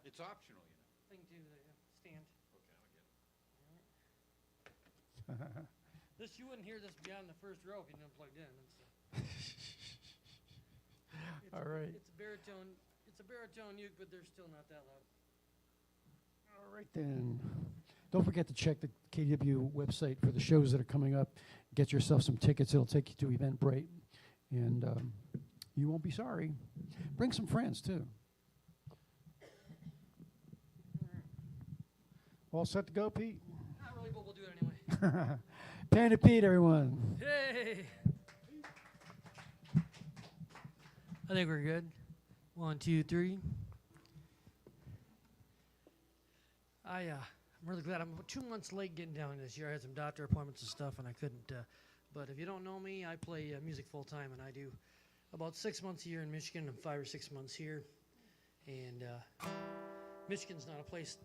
It's optional, you know. Thing to the stand. Okay, I'll get it. This, you wouldn't hear this beyond the first row if you didn't plug in. All right. It's a baritone uke, but they're still not that loud. All right then. Don't forget to check the KW website for the shows that are coming up. Get yourself some tickets. It'll take you to Eventbrite, and you won't be sorry. Bring some friends too. All set to go, Pete? Not really, but we'll do it anyway. Panda Pete, everyone. Hey! I think we're good. 1, 2, 3. I'm really glad. I'm 2 months late getting down this year. I had some doctor appointments and stuff, and I couldn't. But if you don't know me, I play music full time, and I do about 6 months a year in Michigan and 5 or 6 months here. And Michigan's not a place.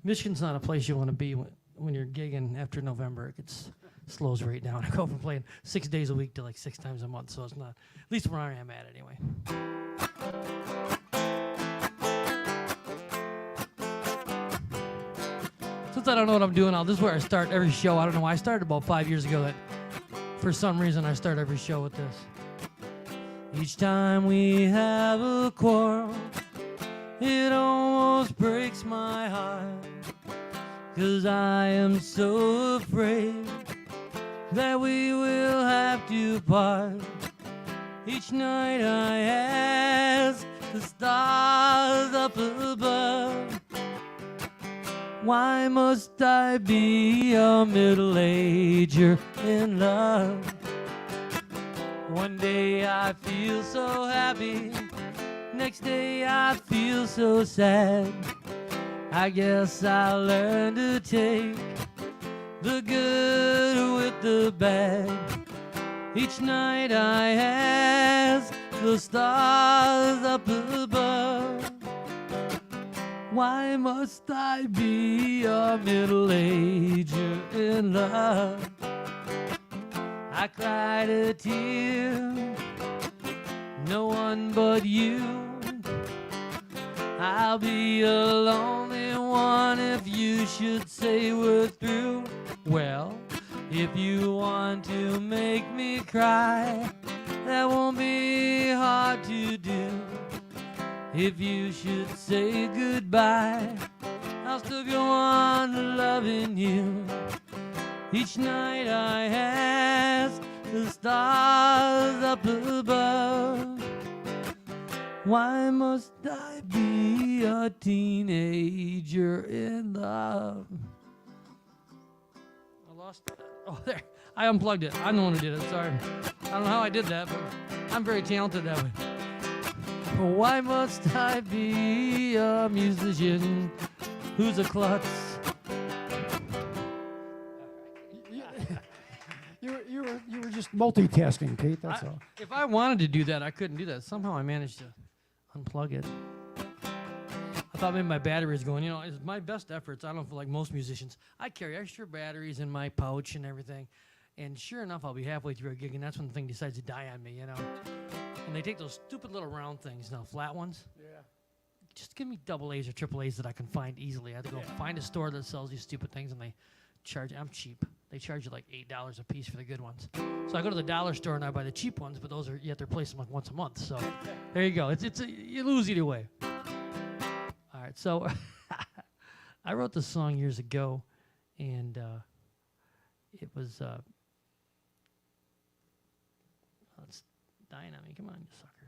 Michigan's not a place you want to be when you're gigging after November. It slows right down. I go from playing 6 days a week to like 6 times a month, so it's not, at least where I am at anyway. Since I don't know what I'm doing, this is where I start every show. I don't know why. I started about 5 years ago that for some reason I start every show with this. Each time we have a quarrel, it almost breaks my heart. 'Cause I am so afraid that we will have to part. Each night I ask the stars up above, why must I be a middle-ager in love? One day I feel so happy, next day I feel so sad. I guess I'll learn to take the good with the bad. Each night I ask the stars up above, why must I be a middle-ager in love? I cried a tear, no one but you. I'll be a lonely one if you should say we're through. Well, if you want to make me cry, that won't be hard to do. If you should say goodbye, I'll still go on loving you. Each night I ask the stars up above, why must I be a teenager in love? I lost it. Oh, there. I unplugged it. I'm the one who did it. Sorry. I don't know how I did that, but I'm very talented that way. Why must I be a musician who's a klutz? You were just multitasking, Pete. That's all. If I wanted to do that, I couldn't do that. Somehow I managed to unplug it. I thought maybe my battery was going. You know, it's my best efforts. I don't feel like most musicians. I carry extra batteries in my pouch and everything. And sure enough, I'll be halfway through a gig, and that's when the thing decides to die on me, you know. And they take those stupid little round things, now flat ones. Yeah. Just give me double A's or triple A's that I can find easily. I have to go find a store that sells these stupid things, and they charge. I'm cheap. They charge you like $8 a piece for the good ones. So I go to the dollar store and I buy the cheap ones, but those are you have to replace them like once a month. So there you go. You lose either way. All right. So I wrote this song years ago, and it was it's dying on me. Come on, you sucker.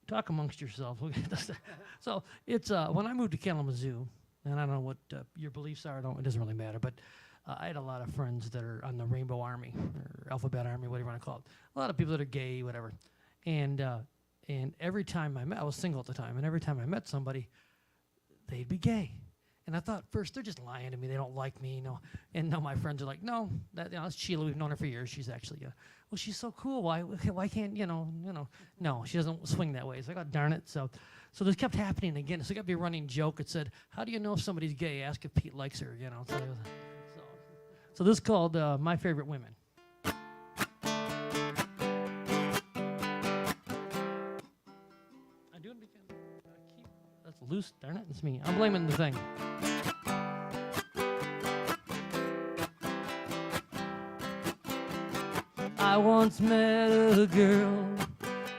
Talk amongst yourselves. So it's when I moved to Kalamazoo. And I don't know what your beliefs are. It doesn't really matter. But I had a lot of friends that are on the Rainbow Army or Alphabet Army, whatever you want to call it. A lot of people that are gay, whatever. And every time I was single at the time, and every time I met somebody, they'd be gay. And I thought first they're just lying to me. They don't like me, you know. And now my friends are like, no, that's Sheila. We've known her for years. She's actually, well, she's so cool. Why can't No, she doesn't swing that way. It's like, oh darn it. So this kept happening again. So it got to be a running joke. It said, how do you know if somebody's gay? Ask if Pete likes her, you know. So this is called My Favorite Women. I do it because that's loose, darn it. It's me. I'm blaming the thing. I once met a girl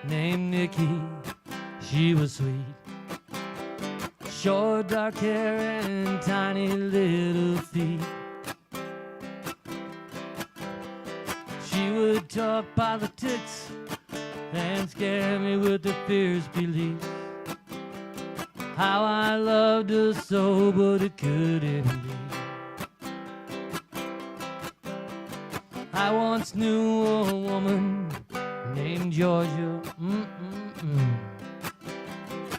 named Nikki. She was sweet, short dark hair and tiny little feet. She would talk politics and scare me with her fierce beliefs. How I loved her so, but it couldn't be. I once knew a woman named Georgia.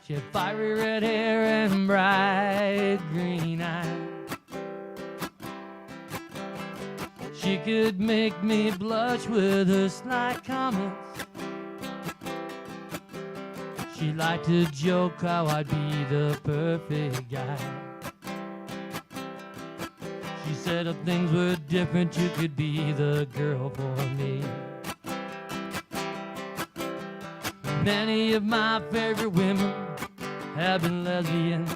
She had fiery red hair and bright green eyes. She could make me blush with her sly comments. She liked to joke how I'd be the perfect guy. She said if things were different, you could be the girl for me. Many of my favorite women have been lesbians.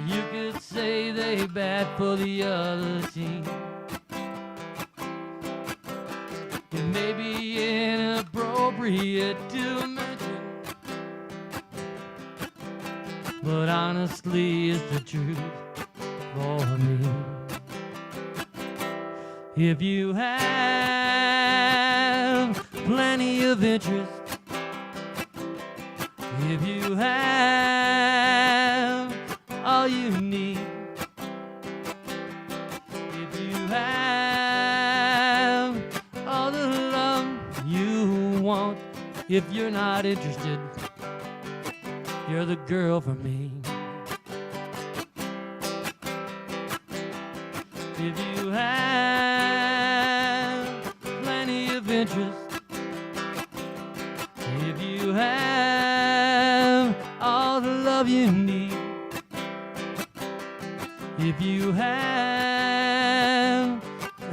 You could say they bad for the other team. appropriate to mention, but honestly, it's the truth for me. If you have plenty of interest, if you have all you need, if you have all the love you want, if you're not interested, you're the girl for me. If you have plenty of interest, if you have all the love you need, if you have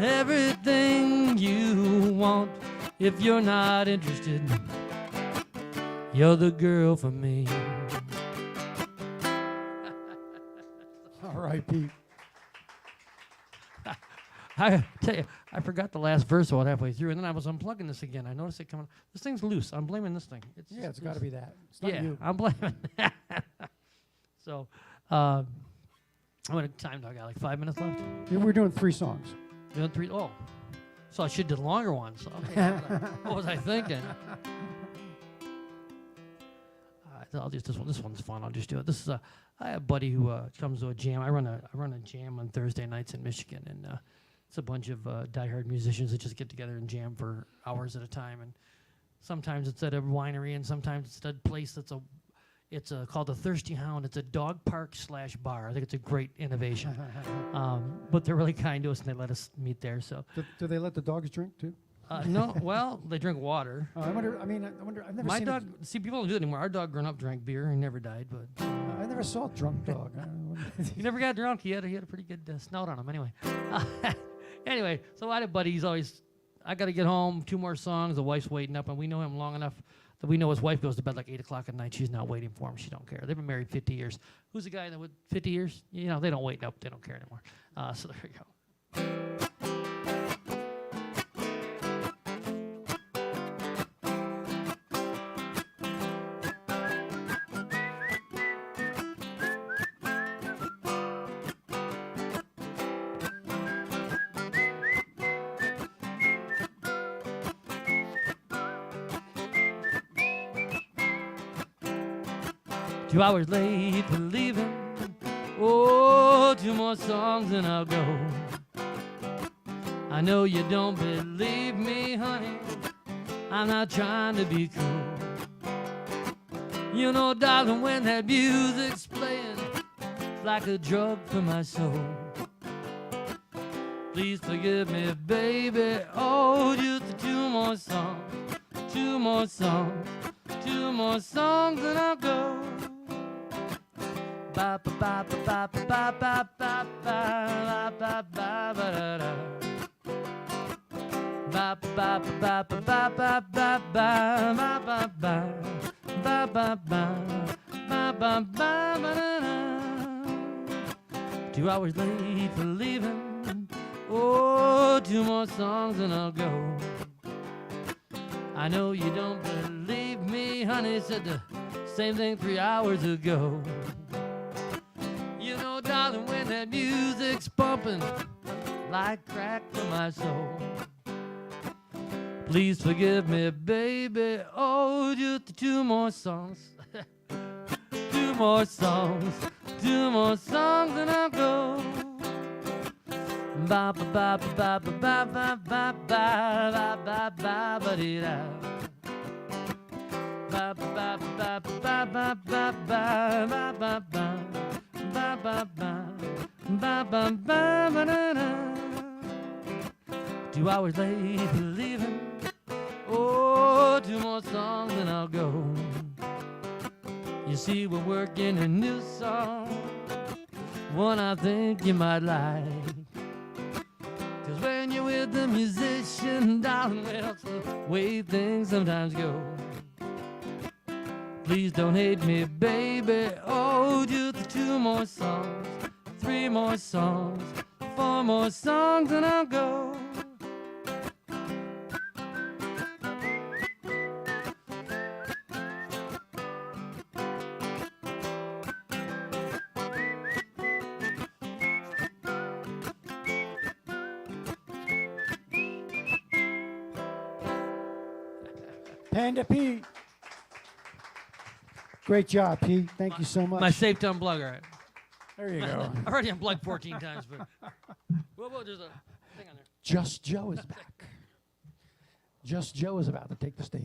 everything you want, if you're not interested, you're the girl for me. All right, Pete. I tell you, I forgot the last verse about halfway through, and then I was unplugging this again. I noticed it coming. This thing's loose. I'm blaming this thing. Yeah, it's got to be that. It's not Yeah, you. I'm blaming that. So, how many time do I got? Like 5 minutes left? Yeah, we're doing 3 songs. Doing 3? Oh. So I should do the longer ones. Okay. What was I thinking? I'll just this one. This one's fun. I'll just do it. This is I have a buddy who comes to a jam. I run a jam on Thursday nights in Michigan, and it's a bunch of diehard musicians that just get together and jam for hours at a time. And sometimes it's at a winery, and sometimes it's at a place that's called the Thirsty Hound. It's a dog park / bar. I think it's a great innovation. But they're really kind to us, and they let us meet there. So Do they let the dogs drink too? no, well, they drink water. I wonder. I've never My seen dog. See, people don't do it anymore. Our dog growing up drank beer and never died, but I never saw a drunk dog. he never got drunk. He had a pretty good snout on him. Anyway, so I had a buddy. He's always, I got to get home. 2 more songs. The wife's waiting up, and we know him long enough that we know his wife goes to bed like 8 o'clock at night. She's not waiting for him. She don't care. They've been married 50 years. Who's the guy that would 50 years? You know, they don't wait up. They don't care anymore. So there you go. Two hours late for leaving. Oh, 2 more songs and I'll go. I know you don't believe me, honey. I'm not trying to be cool. You know, darling, when that music's playing, it's like a drug for my soul. Please forgive me, baby. Oh, just 2 more songs, 2 more songs, 2 more songs and I'll go. Ba ba ba ba ba ba ba ba ba ba ba ba da. Ba ba ba ba ba ba ba ba ba ba ba ba ba ba. 2 hours late for leaving. Oh, 2 more songs and I'll go. I know you don't believe me, honey. Said the same thing 3 hours ago. You know, darling, when that music's pumping like crack for my soul. Please forgive me, baby. Oh, just 2 more songs. 2 more songs. 2 more songs and I'll go. Ba ba ba ba ba ba ba ba ba ba ba ba dee da. Ba ba ba ba ba ba ba ba ba ba ba. Ba ba ba ba ba ba ba da da. 2 hours late for leaving. Oh, 2 more songs and I'll go. You see, we're working a new song, one I think you might like. 'Cause when you're with the musician, darling, well, it's the way things sometimes go. Please don't hate me, baby. Oh, just 2 more songs, 3 more songs, 4 more songs, and I'll go. Panda Pete. Great job, Pete. Thank you so much. My safe to unplug, all right. There you go. I already unplugged 14 times, but well, there's a thing on there. Just Joe is back. Just Joe is about to take the stage.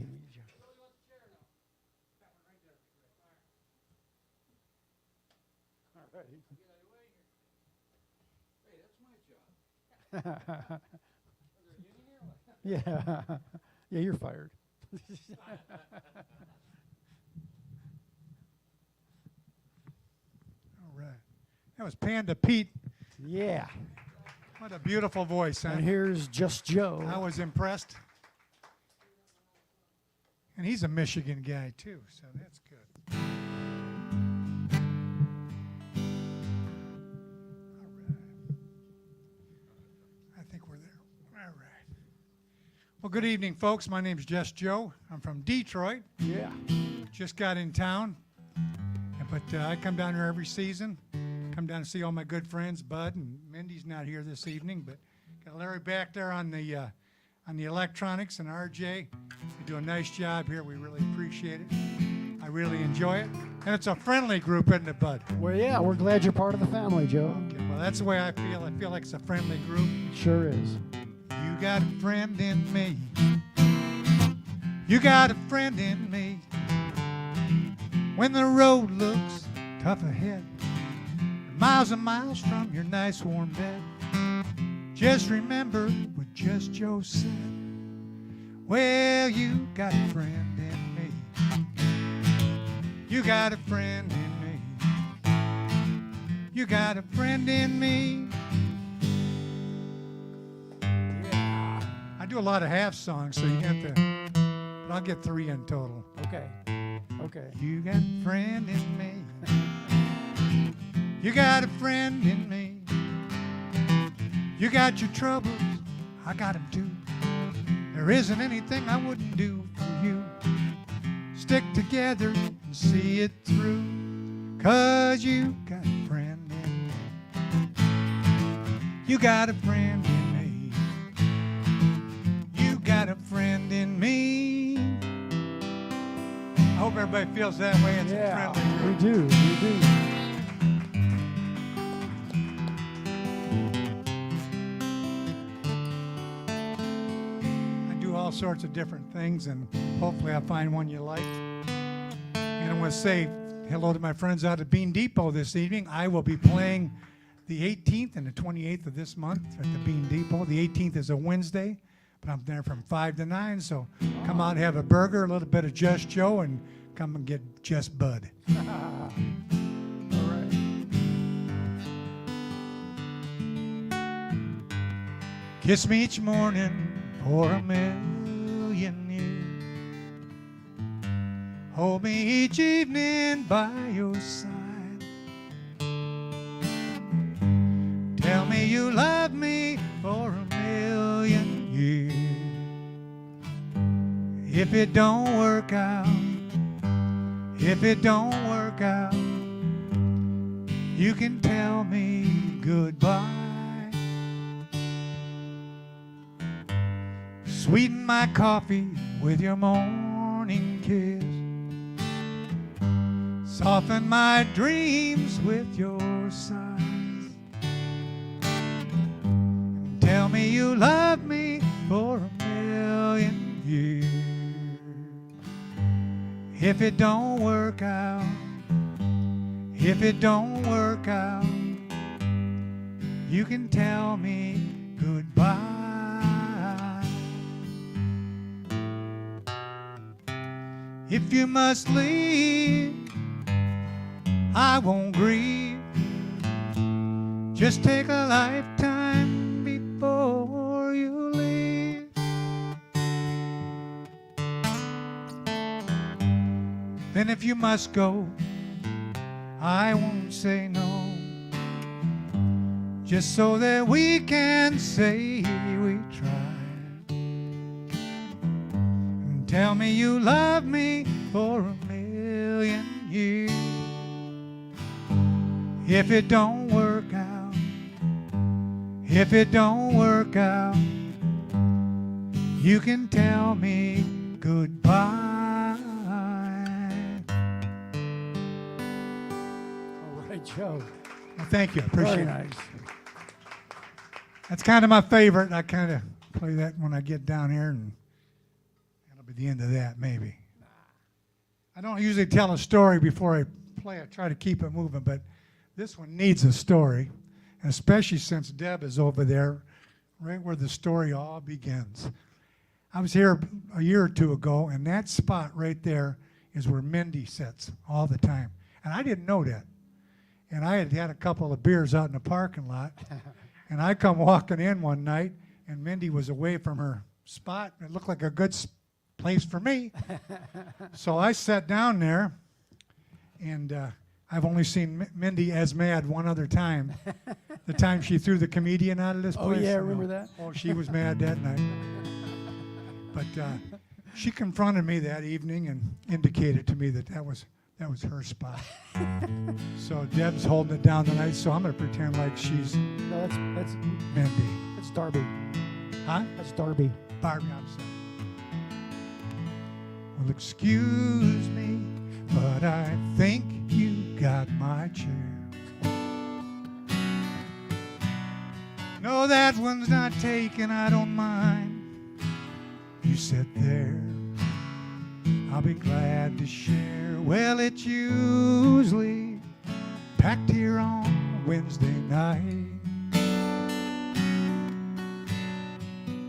Yeah. Yeah, you're fired. All right. That was Panda Pete. Yeah. What a beautiful voice, huh? And here's Just Joe. I was impressed. And he's a Michigan guy, too, so that's good. All right. I think we're there. All right. Well, good evening, folks. My name's Just Joe. I'm from Detroit. Yeah. Just got in town. But I come down here every season. Come down to see all my good friends. Bud and Mindy's not here this evening, but got Larry back there on the electronics, and RJ. You do a nice job here. We really appreciate it. I really enjoy it. And it's a friendly group, isn't it, Bud? Well, yeah, we're glad you're part of the family, Joe. Okay, well, that's the way I feel. I feel like it's a friendly group. It sure is. You got a friend in me. You got a friend in me. When the road looks tough ahead, miles and miles from your nice warm bed, just remember what Just Joe said. Well, you got a friend in me. You got a friend in me. You got a friend in me. Yeah. I do a lot of half songs, so you have to, but I'll get 3 in total. Okay. Okay. You got a friend in me. You got a friend in me. You got your troubles, I got them too. There isn't anything I wouldn't do for you. Stick together and see it through, 'cause you got a friend in me. You got a friend in me. You got a friend in me. I hope everybody feels that way. It's a friendly we group. do. We do. All sorts of different things, and hopefully I'll find one you like. And I want to say hello to my friends out at Bean Depot this evening. I will be playing the 18th and the 28th of this month at the Bean Depot. The 18th is a Wednesday, but I'm there from 5 to 9, so come out and have a burger, a little bit of Just Joe, and come and get Just Bud. All right. Kiss me each morning for a million years. Hold me each evening by your side. Tell me you love me for a million years. If it don't work out, if it don't work out, you can tell me goodbye. Sweeten my coffee with your morning kiss. Soften my dreams with your sighs. Tell me you love me for a million years. If it don't work out, if it don't work out, you can tell me goodbye. If you must leave, I won't grieve. Just take a lifetime before you leave. Then if you must go, I won't say no. Just so that we can say we tried. Tell me you love me for a million years. If it don't work out, if it don't work out, you can tell me goodbye. Joe. Well, thank you. I appreciate Very it. nice. That's kind of my favorite. I kind of play that when I get down here, and that'll be the end of that, maybe. I don't usually tell a story before I play. I try to keep it moving, but this one needs a story, and especially since Deb is over there, right where the story all begins. I was here a year or two ago, and that spot right there is where Mindy sits all the time. And I didn't know that. And I had had a couple of beers out in the parking lot, and I come walking in one night, and Mindy was away from her spot. It looked like a good place for me. So I sat down there, and I've only seen Mindy as mad one other time. The time she threw the comedian out of this Oh, place. yeah, you remember know. that? Oh, she was mad that night. But she confronted me that evening and indicated to me that was her spot. So Deb's holding it down tonight, so I'm going to pretend like she's No, that's Mindy. that's Darby. Huh? That's Darby. Barbie, I'm sorry. Well, excuse me, but I think you got my chair. No, that one's not taken, I don't mind. You sit there, I'll be glad to share. Well, it's usually packed here on Wednesday night.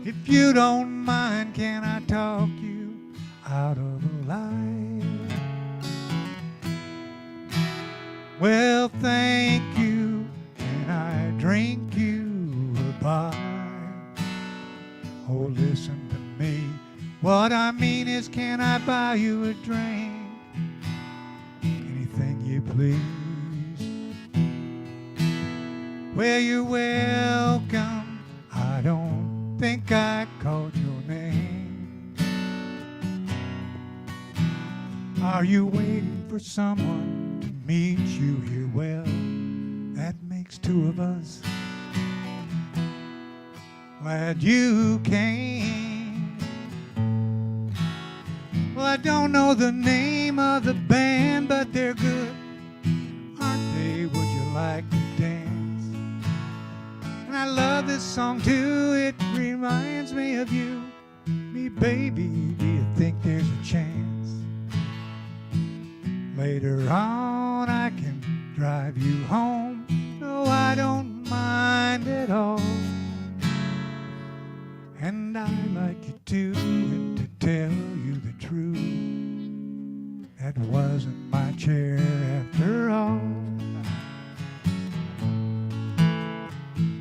If you don't mind, can I talk you out of a lie? Well, thank you, and I drink you a bye. Oh, listen to me. What I mean is, can I buy you a drink? Anything you please. Well, you're welcome. I don't think I called your name. Are you waiting for someone to meet you here? Well, that makes two of us. Glad you came. Well, I don't know the name of the band, but they're good, aren't they? Would you like to dance? And I love this song too. It reminds me of you. Me, baby, do you think there's a chance? Later on I can drive you home. No, I don't mind at all. And I like you too, and to tell you the truth, that wasn't my chair after all.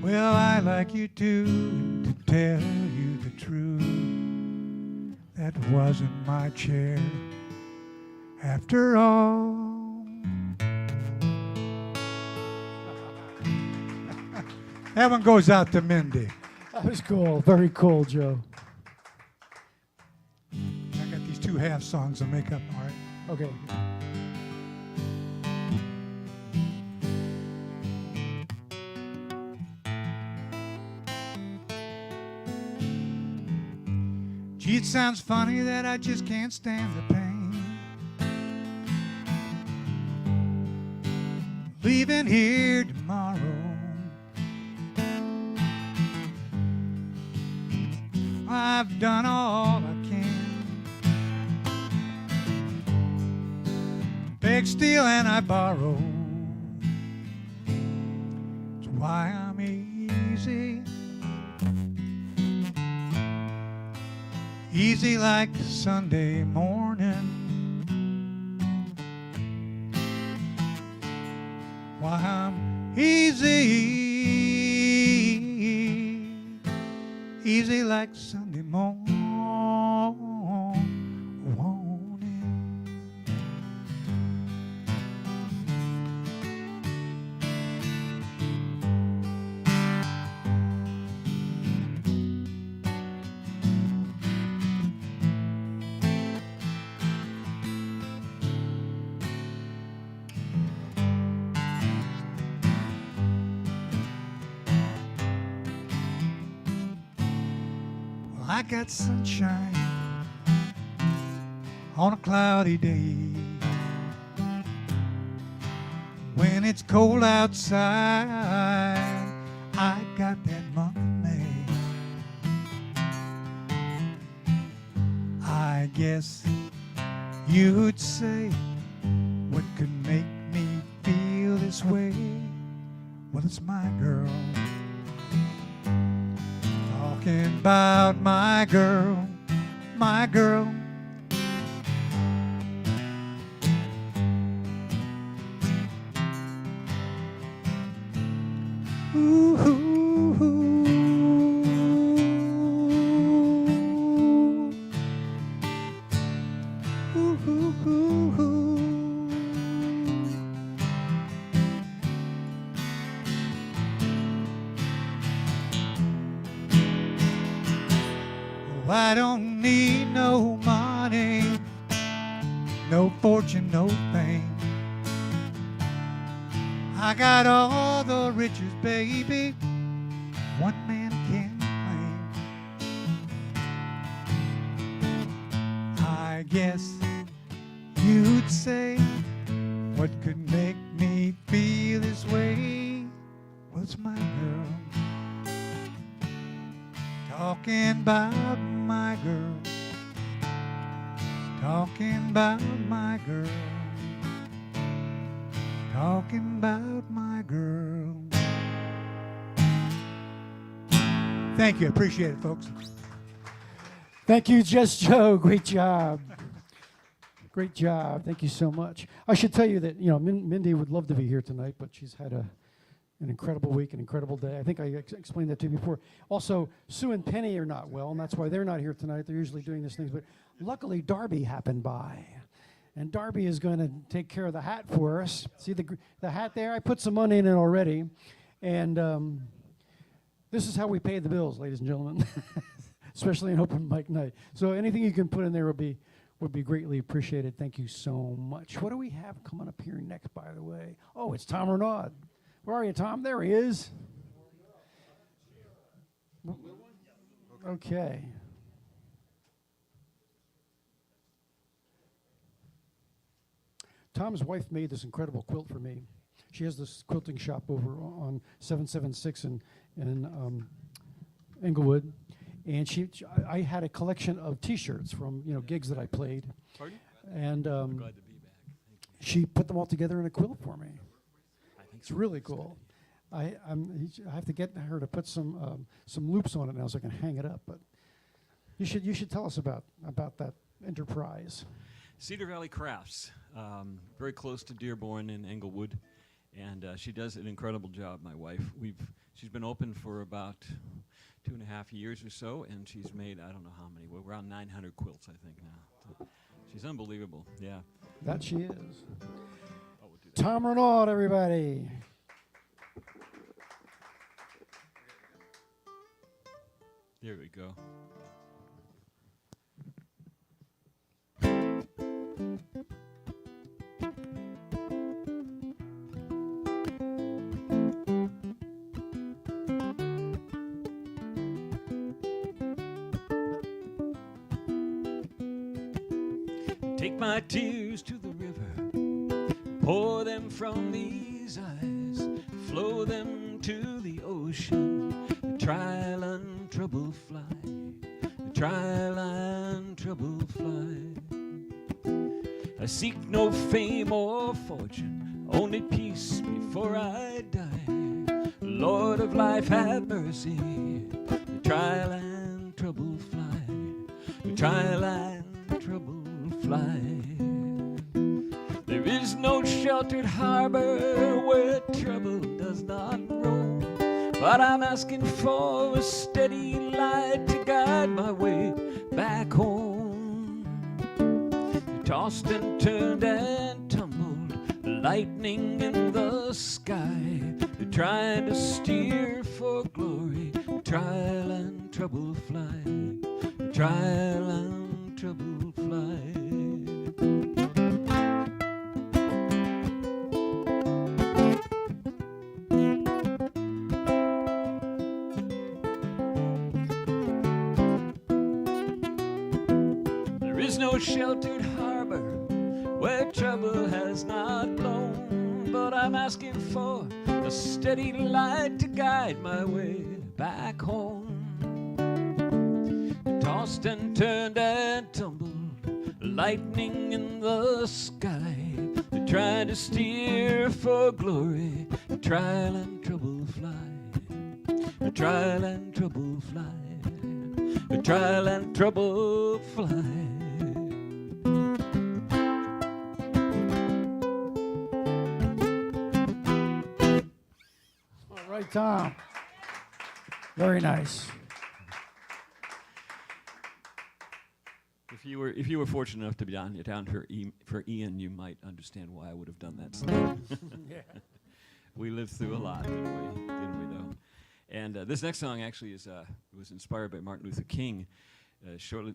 Well, I like you too, and to tell you the truth, that wasn't my chair after all. That one goes out to Mindy. That was cool. Very cool, Joe. I got these two half songs to make up, all right? Okay. Gee, it sounds funny that I just can't stand the pain. Leaving here tomorrow. I've done all I can. Beg, steal, and I borrow. It's why I'm easy. Easy like Sunday morning. Why I'm easy. Easy like Sunday morning. I got sunshine on a cloudy day. when it's cold outside. I got that month of May. I guess you'd say, what could make me feel this way? Well, it's my girl. Talking about my girl, my girl. Ooh, ooh, ooh. Ooh, ooh, ooh, ooh. Oh, I don't need no money, no fortune, no fame. I got all the riches, baby, one man can claim. I guess you'd say, what could make me feel this way? Well, it's my girl. Talking about my girl. Talking about my girl. Talking about my girl. Thank you. Appreciate it, folks. Thank you, Just Joe. Great job. Great job. Thank you so much. I should tell you that, Mindy would love to be here tonight, but she's had an incredible week, an incredible day. I think I explained that to you before. Also, Sue and Penny are not well, and that's why they're not here tonight. They're usually doing these things, but luckily Darby happened by. And Darby is going to take care of the hat for us. See the hat there? I put some money in it already. And this is how we pay the bills, ladies and gentlemen, especially in open mic night. So anything you can put in there would be greatly appreciated. Thank you so much. What do we have coming up here next, by the way? Oh, it's Tom Renaud. Where are you, Tom? There he is. Okay. Tom's wife made this incredible quilt for me. She has this quilting shop over on 776 in Englewood, and I had a collection of T-shirts from gigs that I played. Pardon? And I'm glad to be back. Thank you. she put them all together in a quilt for me. I think It's really cool. I have to get her to put some loops on it now so I can hang it up. But you should tell us about that enterprise. Cedar Valley Crafts, very close to Dearborn in Englewood, and she does an incredible job. My wife, she's been open for about 2.5 years or so, and she's made I don't know how many, around 900 quilts I think now. So she's unbelievable. Yeah. That she is. Oh, we'll do that. Tom Renaud, everybody. There we go. Take my tears to the river, pour them from these eyes, flow them to the ocean, the trial and trouble fly, the trial and trouble fly. I seek no fame or fortune, only peace before I die. Lord of life, have mercy, the trial and trouble fly, the trial and trouble fly. There is no sheltered harbor where trouble does not roam, but I'm asking for a steady light to guide my way back home. Tossed and turned and tumbled, lightning in the sky, trying to steer for glory, trial and trouble fly, trial and trouble fly. There is no sheltered harbor where trouble has not blown, but I I'm asking for a steady light to guide my way back home. Tossed and turned and tumbled, lightning in the sky, trying to steer for glory, trial and trouble fly, trial and trouble fly, trial and trouble fly. All right, Tom. Very nice. If you were fortunate enough to be down for Ian, you might understand why I would have done that song. Yeah. We lived through a lot, didn't we though? And this next song actually was inspired by Martin Luther King.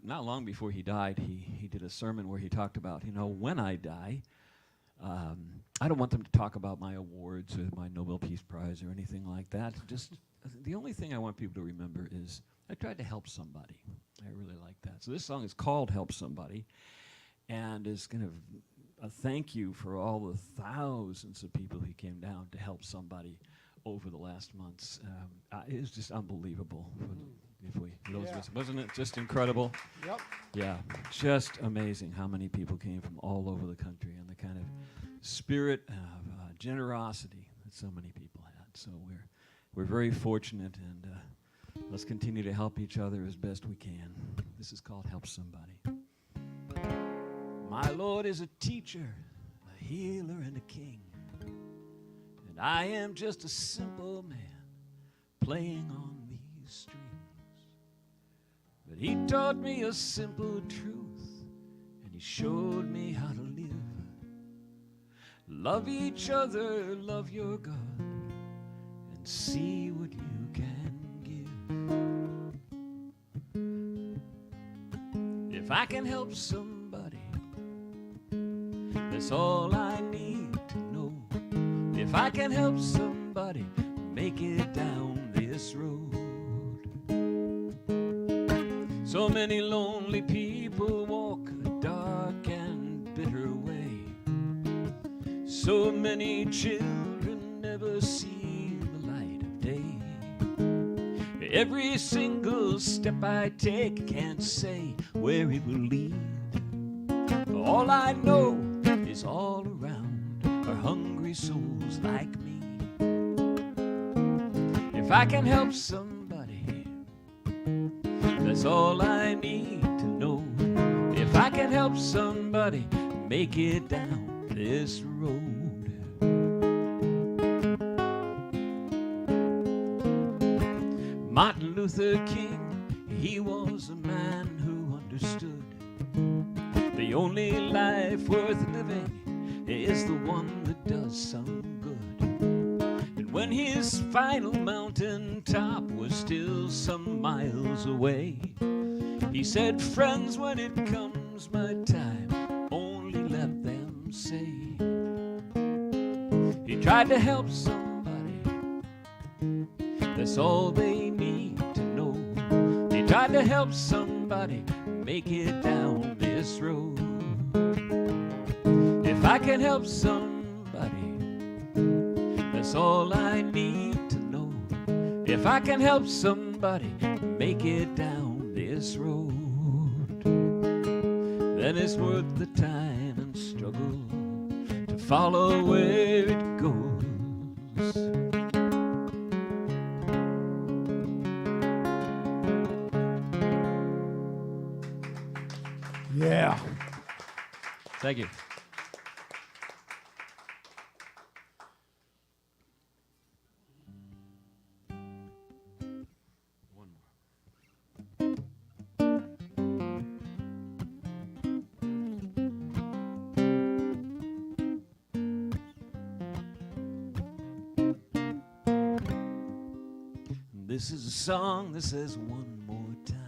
Not long before he died, he did a sermon where he talked about, when I die, I don't want them to talk about my awards or my Nobel Peace Prize or anything like that. Just the only thing I want people to remember is I tried to help somebody. I really like that. So this song is called Help Somebody, and is kind of a thank you for all the thousands of people who came down to help somebody over the last months. It was just unbelievable. Wasn't it just incredible? Yep. Yeah, just amazing how many people came from all over the country and the kind of spirit of generosity that so many people had. So we're very fortunate, and let's continue to help each other as best we can. This is called Help Somebody. My Lord is a teacher, a healer, and a king. And I am just a simple man playing on these strings. But he taught me a simple truth, and he showed me how to live. Love each other, love your God, and see what you can give. If I can help somebody, that's all I need to know. If I can help somebody make it down this road. So many lonely people walk a dark and bitter way. So many children never see the light of day. Every single step I take can't say where it will lead. All I know is all around are hungry souls like me. If I can help somebody, that's all I need to know. If I can help somebody make it down this road. Martin Luther King, he was a man who understood the only life worth living is the one that does some good. And when his final mountain top was still some miles away, he said, friends, when it comes my time, only let them say. He tried to help somebody, that's all they need to know. He tried to help somebody make it down this road. If I can help somebody, that's all I need to know. If I can help somebody make it down this road, then it's worth the time and struggle to follow where it goes. Yeah. Thank you. One more. This is a song that says one more time.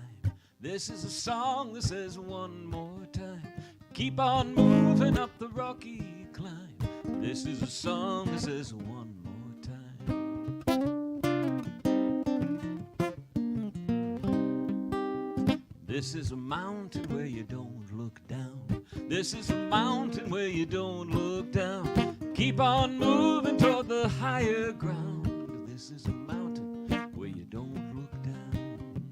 This is a song that says one more time. Keep on moving up the rocky climb. This is a song that says one more time. This is a mountain where you don't look down. This is a mountain where you don't look down. Keep Keep on moving toward the higher ground. This is a mountain where you don't look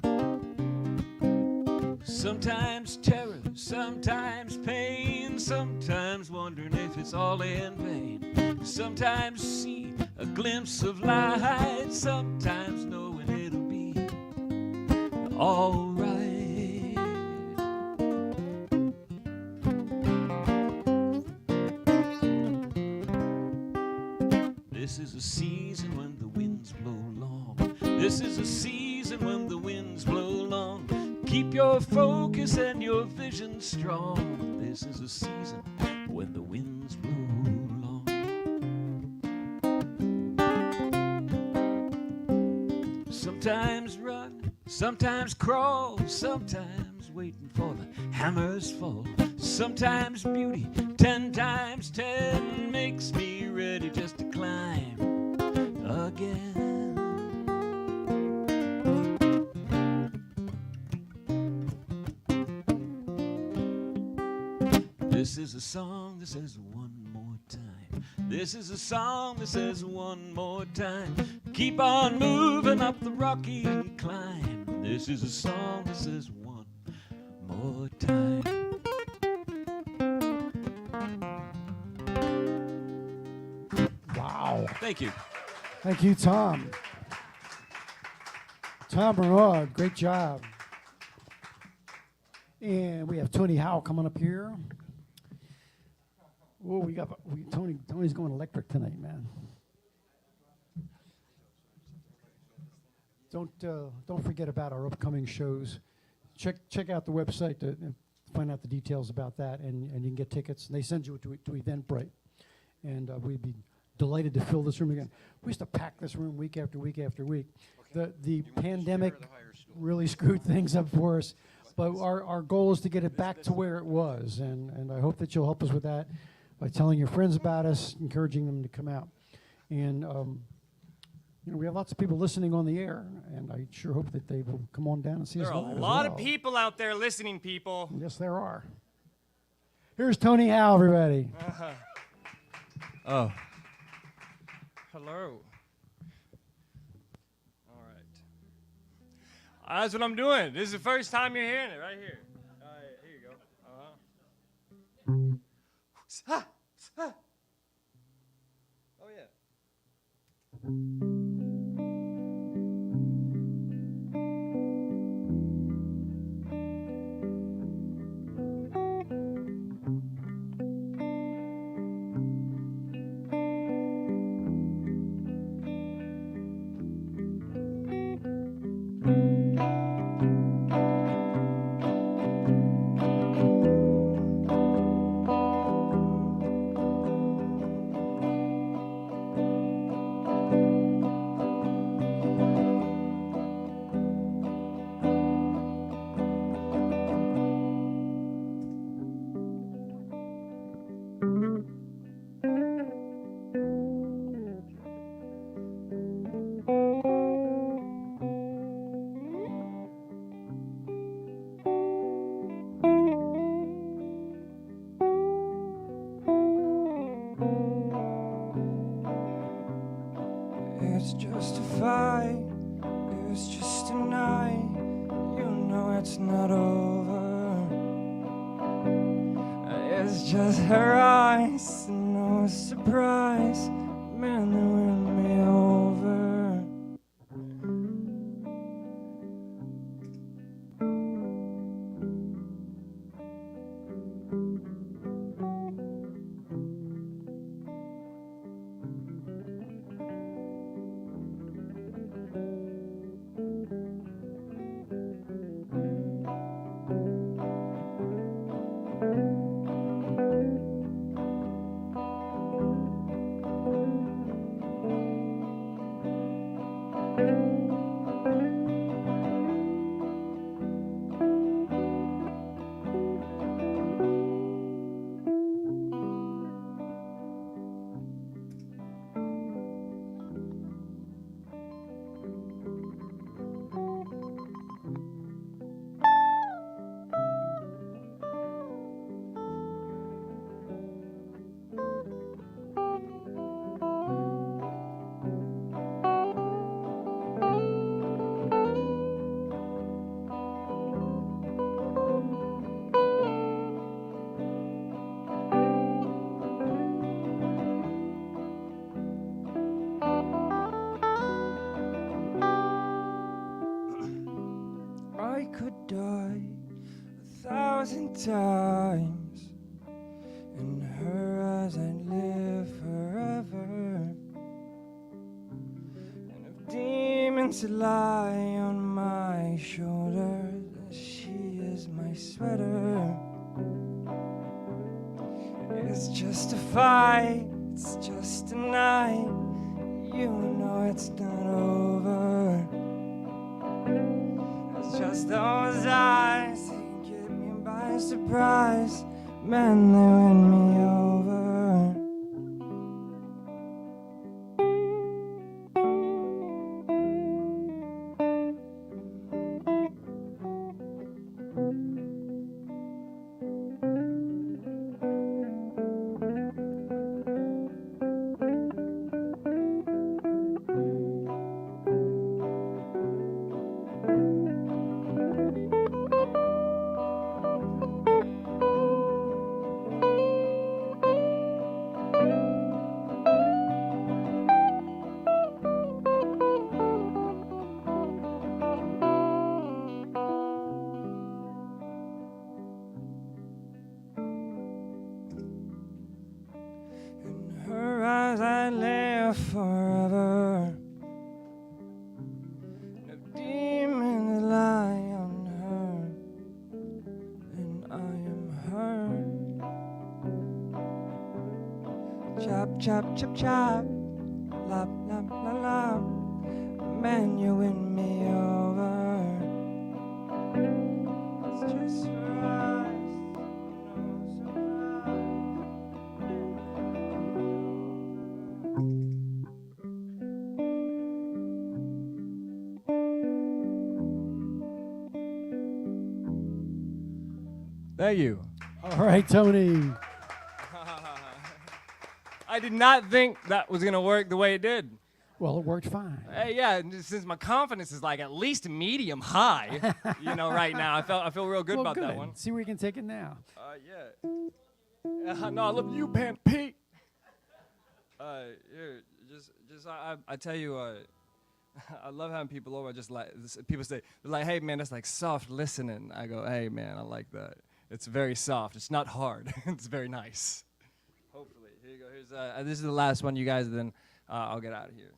down. Sometimes terror, sometimes pain, sometimes wondering if it's all in vain. Sometimes see a glimpse of light, sometimes knowing it'll be all right. This is a season when the winds blow long. This is a season when the winds blow long. Keep your focus and your vision strong. This is a season when the winds blow long. Sometimes run, sometimes crawl, sometimes waiting for the hammer's fall. Sometimes beauty, 10 times 10 makes me ready just to climb again. This is a song that says one more time. This is a song that says one more time. Keep on moving up the rocky climb. This is a song that says one more time. Wow. Thank you. Thank you, Tom. Tom Bernard, great job. And we have Tony Howe coming up here. Oh, Tony's going electric tonight, man. Don't forget about our upcoming shows. Check out the website to find out the details about that, and you can get tickets. And they send you to Eventbrite, and we'd be delighted to fill this room again. We used to pack this room week after week after week. The pandemic really screwed things up for us, but our goal is to get it back to where it was, and I hope that you'll help us with that by telling your friends about us, encouraging them to come out. And we have lots of people listening on the air, and I sure hope that they will come on down and see us live. There are a lot of people out there listening, people. Yes, there are. Here's Tony Howe, everybody. Oh. Hello. All right. That's what I'm doing. This is the first time you're hearing it, right here. Here you go. Oh, yeah. It's just a fight, it's just a night. You know it's not over. It's just her eyes, no surprise. Man, they win me over. times. In her eyes I'd live forever. And if demons lie on my shoulders, she is my sweater. It's just a fight, it's just a night. You know it's not over. It's just those eyes, they get me by surprise. Man, they win me over. In her eyes I live forever. No demons lie on her, and I am her. Chop, chop, chop, chop. Lop, lop, la, lop. Man, you win me over. It's just her eyes, no Thank you. All right, Tony. I did not think that was gonna work the way it did. Well, it worked fine. Hey, yeah, and since my confidence is like at least medium high, right now, I feel real good Well, about good. that one. See where you can take it now. Yeah. No, I love you, Pan Pete. Here, I tell you, I love having people over. Just like people say, they're like, "Hey, man, that's like soft listening." I go, "Hey, man, I like that. It's very soft. It's not hard. It's very nice." Hopefully, here you go. Here's this is the last one, you guys. Then I'll get out of here.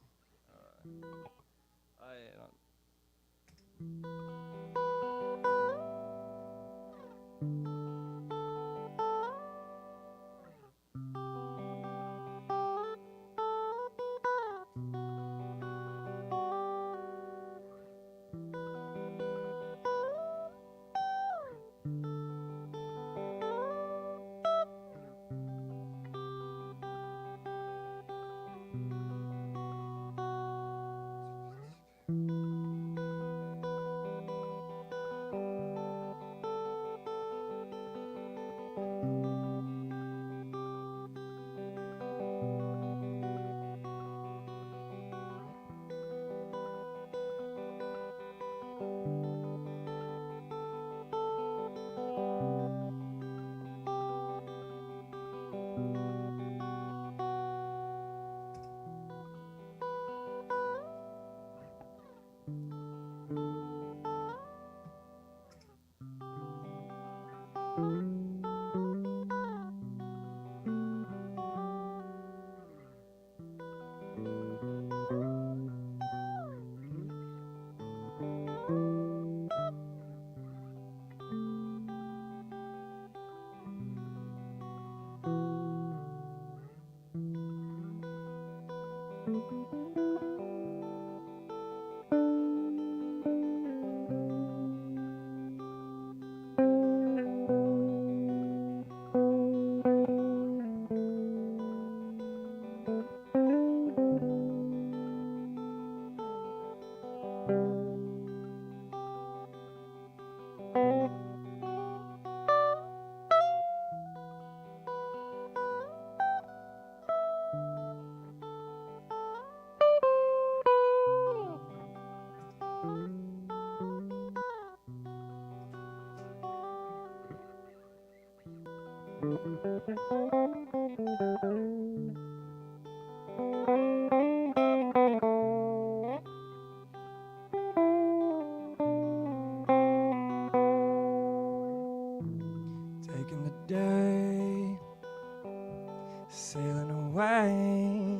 sailing away.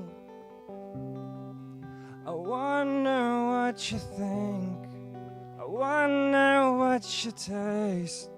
I wonder what you think, I wonder what you taste.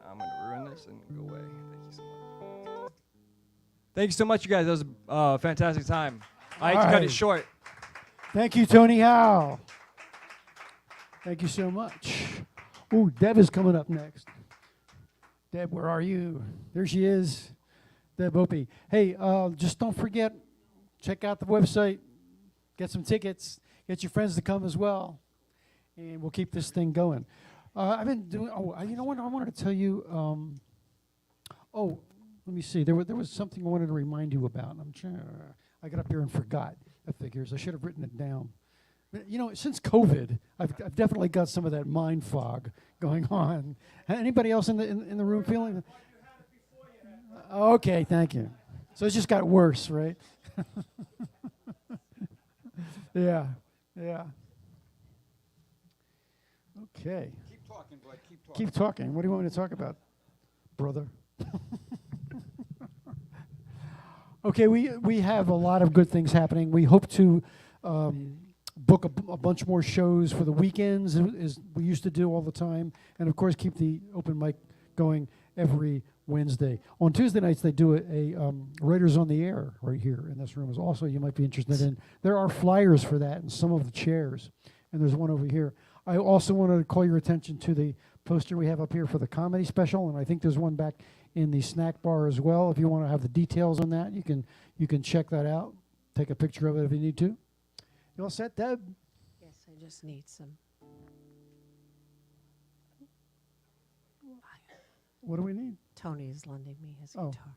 I'm gonna ruin this and go away. Thank you so much. Thank you so much, you guys. That was a fantastic time. I had to cut Alright. it short. Thank you, Tony Howe. Thank you so much. Ooh, Deb is coming up next. Deb, where are you? There she is. Deb Opie. Hey, just don't forget, check out the website, get some tickets, get your friends to come as well, and we'll keep this thing going. I've been doing, you know what, I wanted to tell you, let me see, there was something I wanted to remind you about. I got up here and forgot. That figures, I should have written it down. But, you know, since COVID, I've definitely got some of that mind fog going on. Anybody else in the room feeling? Okay, thank you. So it just got worse, right? Yeah. Okay. Keep talking, bud. Keep talking. Keep talking. What do you want me to talk about, brother? Okay, we have a lot of good things happening. We hope to book a bunch more shows for the weekends, as we used to do all the time, and of course keep the open mic going every Wednesday. On Tuesday nights, they do a Writers on the Air right here in this room. Is also you might be interested in. There are flyers for that in some of the chairs, and there's one over here. I also wanted to call your attention to the poster we have up here for the comedy special, and I think there's one back in the snack bar as well. If you want to have the details on that, you can check that out. Take a picture of it if you need to. You all set, Deb? Yes, I just need some. What do we need? Tony is lending me his Oh. guitar.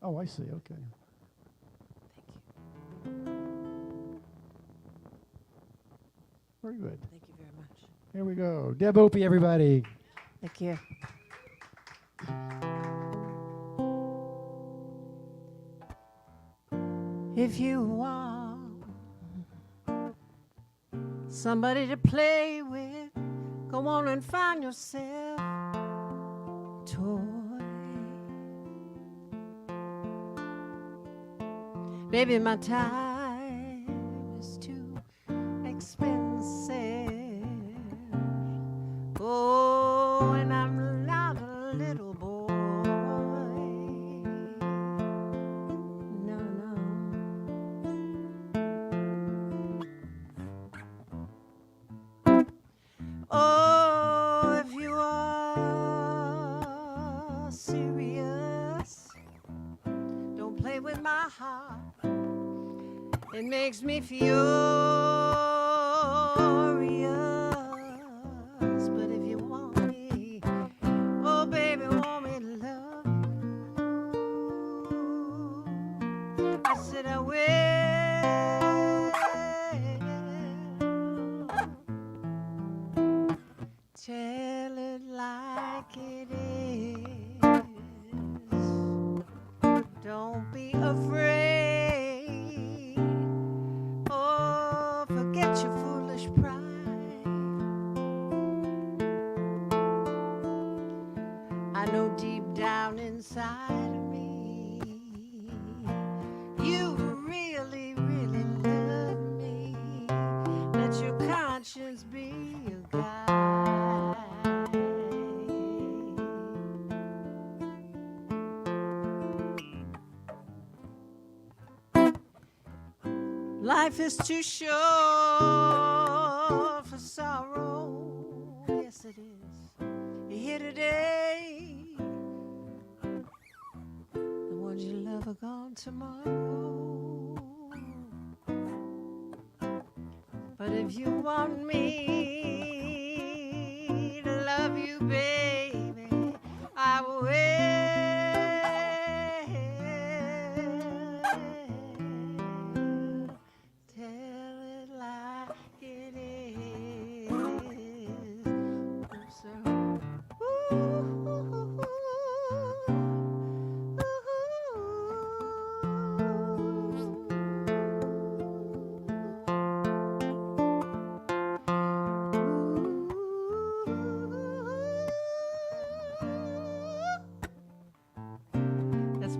Oh, I see. Okay. Thank you. Very good. Thank you very much. Here we go. Deb Opie, everybody. Thank you. If you want somebody to play with, go on and find yourself a toy. Baby, my time is too expensive. Oh, and I'm not a little boy. No, no. Oh, if you are serious, don't play with my heart. It makes me furious. But if you want me, oh baby, want me to love you, I said I will. Tell it like it is. Don't be afraid. Oh, forget your foolish pride. I know deep down inside of me, you really, really love me. Let your conscience be your guide. Life is too short for sorrow. Yes, it is. You're here today. The ones you love are gone tomorrow. But if you want me to love you, baby, I will.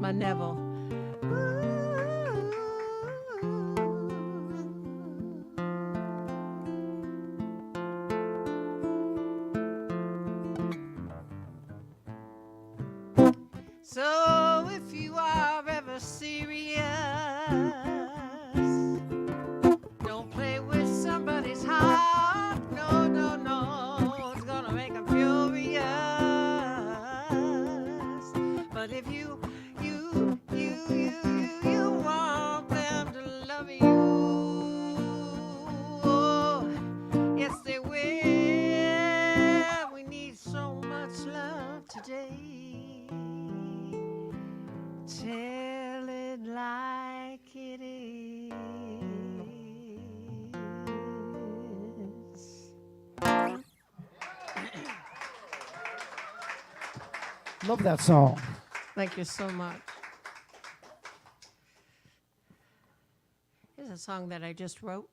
my Neville. So if you are ever serious, don't play with somebody's heart. No, no, no, it's gonna make them furious. But if you want them to love you, oh, yes they will. We need so much love today. Tell it like it is. Love that song. Thank you so much. Here's a song that I just wrote.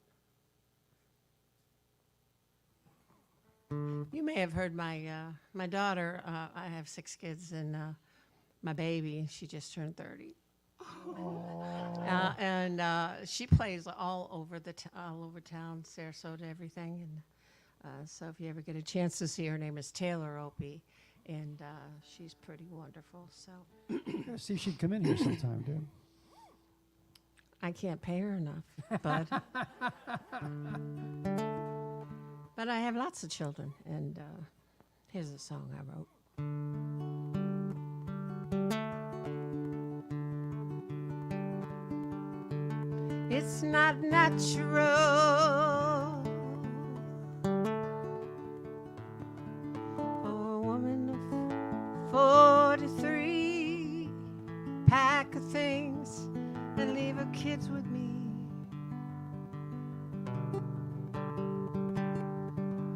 You may have heard my daughter. I have 6 kids, and my baby, she just turned 30. And she plays all over town, Sarasota, everything. And so if you ever get a chance to see her, name is Taylor Opie, and she's pretty wonderful. So Gotta see if she'd come in here sometime, dude. I can't pay her enough, but I have lots of children, and here's a song I wrote. It's not natural for a woman of 43 pack of things and leave her kids with me.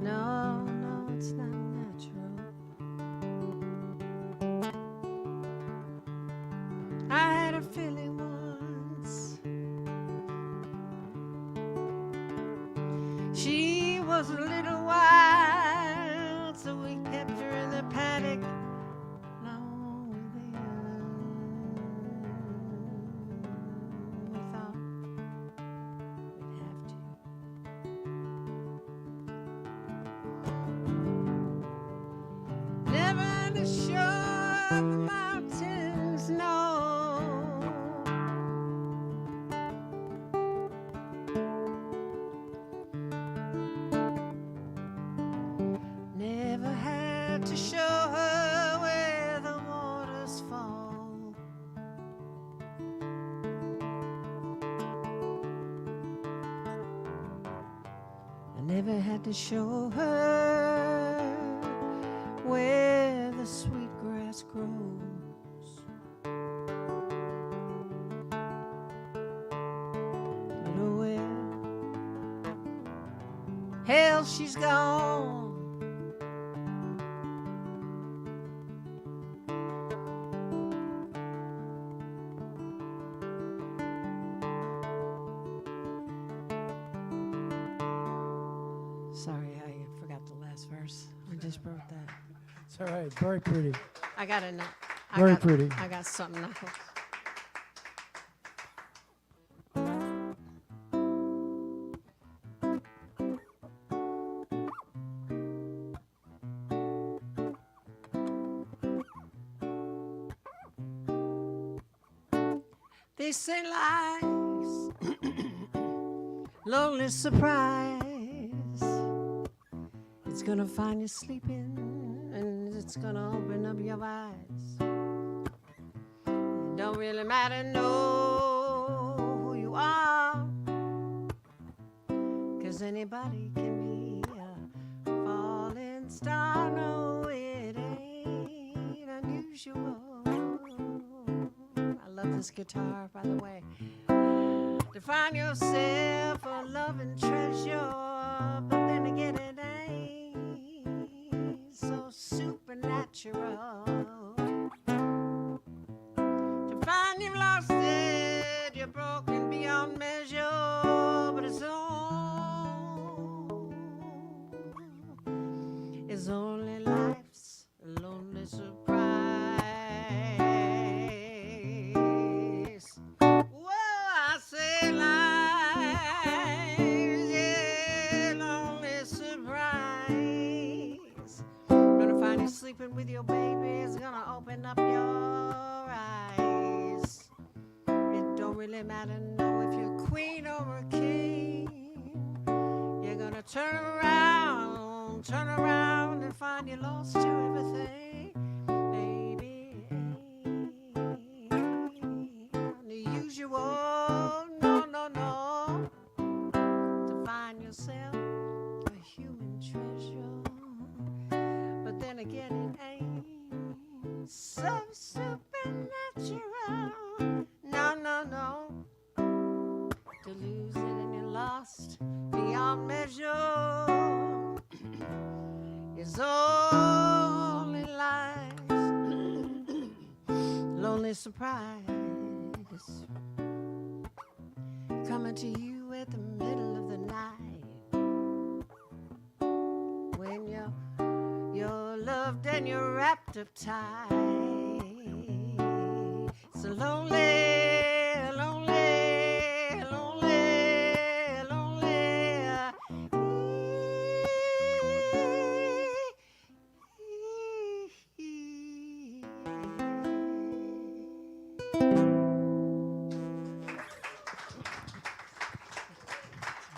No, no, it's not natural. I had a feeling once she was a little wild, so we kept her in the paddock. Long we thought we'd have to. Never to shore the mountains, no. Never had to show her where the waters fall. I never had to show her where the sweet grass grows. But oh well, hell, she's gone. Sorry, I forgot the last verse. I just wrote that. It's all right. Very pretty. I got a note. Very pretty. I got something else. They say life's lonely surprise. It's gonna find you sleeping, and it's gonna open up your eyes. It don't really matter, no, who you are, 'cause anybody can be a falling star. No, it ain't unusual. I love this guitar, by the way. To find yourself a loving treasure, but then again it ain't so supernatural. To find you've lost it, you're broken beyond measure, but it's only life's lonely surprise. living with your baby is gonna open up your eyes. It don't really matter, no, if you're queen or a king. You're gonna turn around and find you lost to everything, baby. The usual, no, to find yourself a human treasure. But then again, it ain't so supernatural. No. To lose it and you're lost beyond measure is only lies, lonely surprise coming to you at the middle of the night when you're loved and you're wrapped up tight. It's a lonely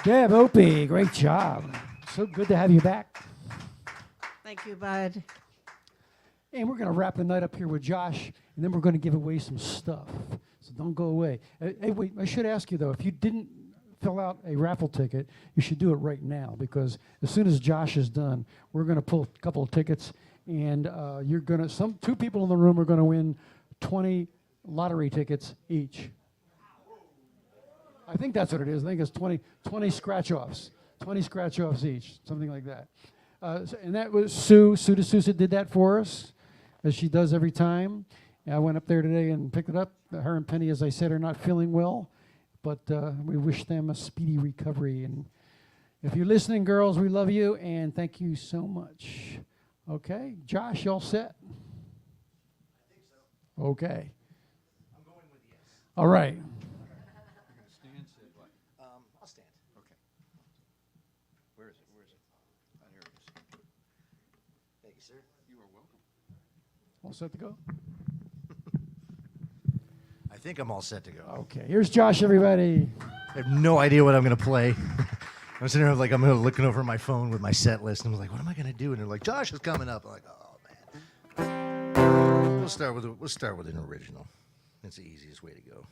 B.O.B, great job. So good to have you back. Thank you, Bud. And we're going to wrap the night up here with Josh, and then we're going to give away some stuff. So don't go away. Hey, wait, I should ask you, though, if you didn't fill out a raffle ticket, you should do it right now, because as soon as Josh is done, we're going to pull a couple of tickets, and you're going to, two people in the room are going to win 20 lottery tickets each. I think that's what it is. I think it's 20 scratch-offs. 20 scratch-offs each, something like that. And that was Sue. Sue DeSouza did that for us, as she does every time. And I went up there today and picked it up. Her and Penny, as I said, are not feeling well, but we wish them a speedy recovery. And if you're listening, girls, we love you, and thank you so much. Okay, Josh, you all set? I think so. Okay. I'm going with yes. All right. Stand, say what? I'll stand. Okay. Where is it? Oh, here it is. Thank you, sir. You are welcome. All set to go? I think I'm all set to go. Okay, here's Josh, everybody. I have no idea what I'm going to play. I'm sitting there like, I'm looking over my phone with my set list, and I'm like, what am I going to do? And they're like, Josh is coming up. I'm like, oh, man. We'll start with an original. It's the easiest way to go.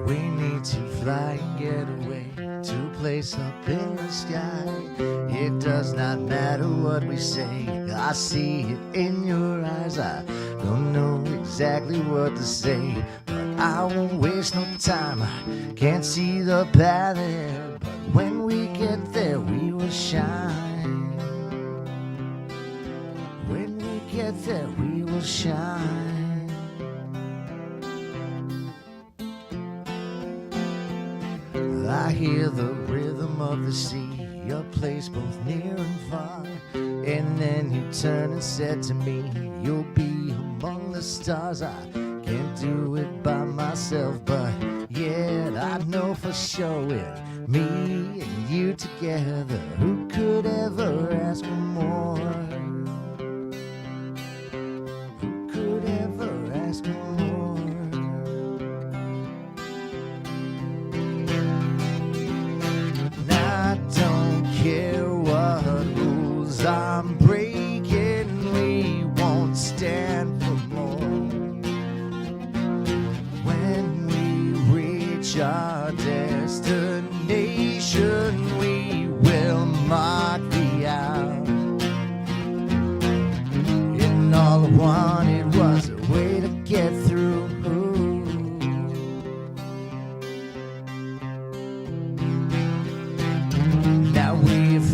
We need to fly and get away to a place up in the sky. It does not matter what we say, I see it in your eyes. I don't know exactly what to say, but I won't waste no time. I can't see the path ahead, but when we get there we will shine. When we get there we will shine. I hear the rhythm of the sea, a place both near and far. And then you turned and said to me, you'll be among the stars. I can't do it by myself, but yet I know for sure with me and you together, who could ever ask for more? Who could ever ask for more? Care what rules I'm breaking, we won't stand for more. When we reach our destination, we will mark the hour. And all I wanted was a way to get through.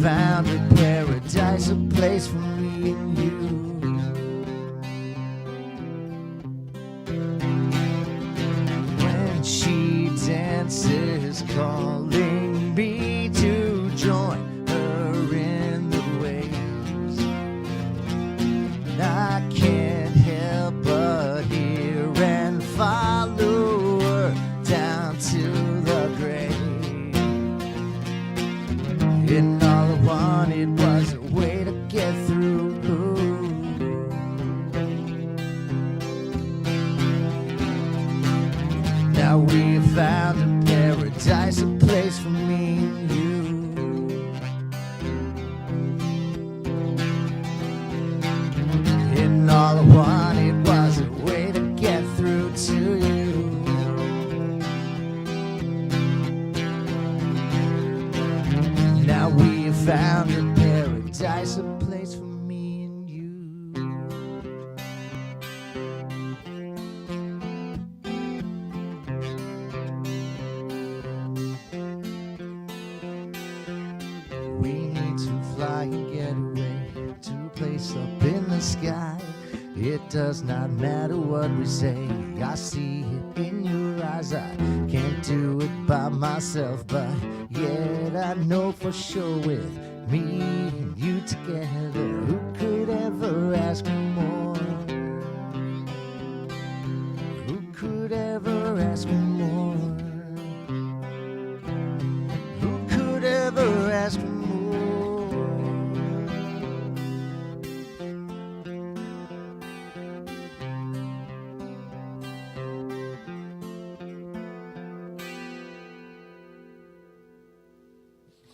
Found a paradise, a place for me and you. When she place for me and you. We need to fly and get away to a place up in the sky. It does not matter what we say, I see it in your eyes. I can't do it by myself, but yet I know for sure with me and you together, who could ever ask for more? Who could ever ask for more? Who could ever ask for more?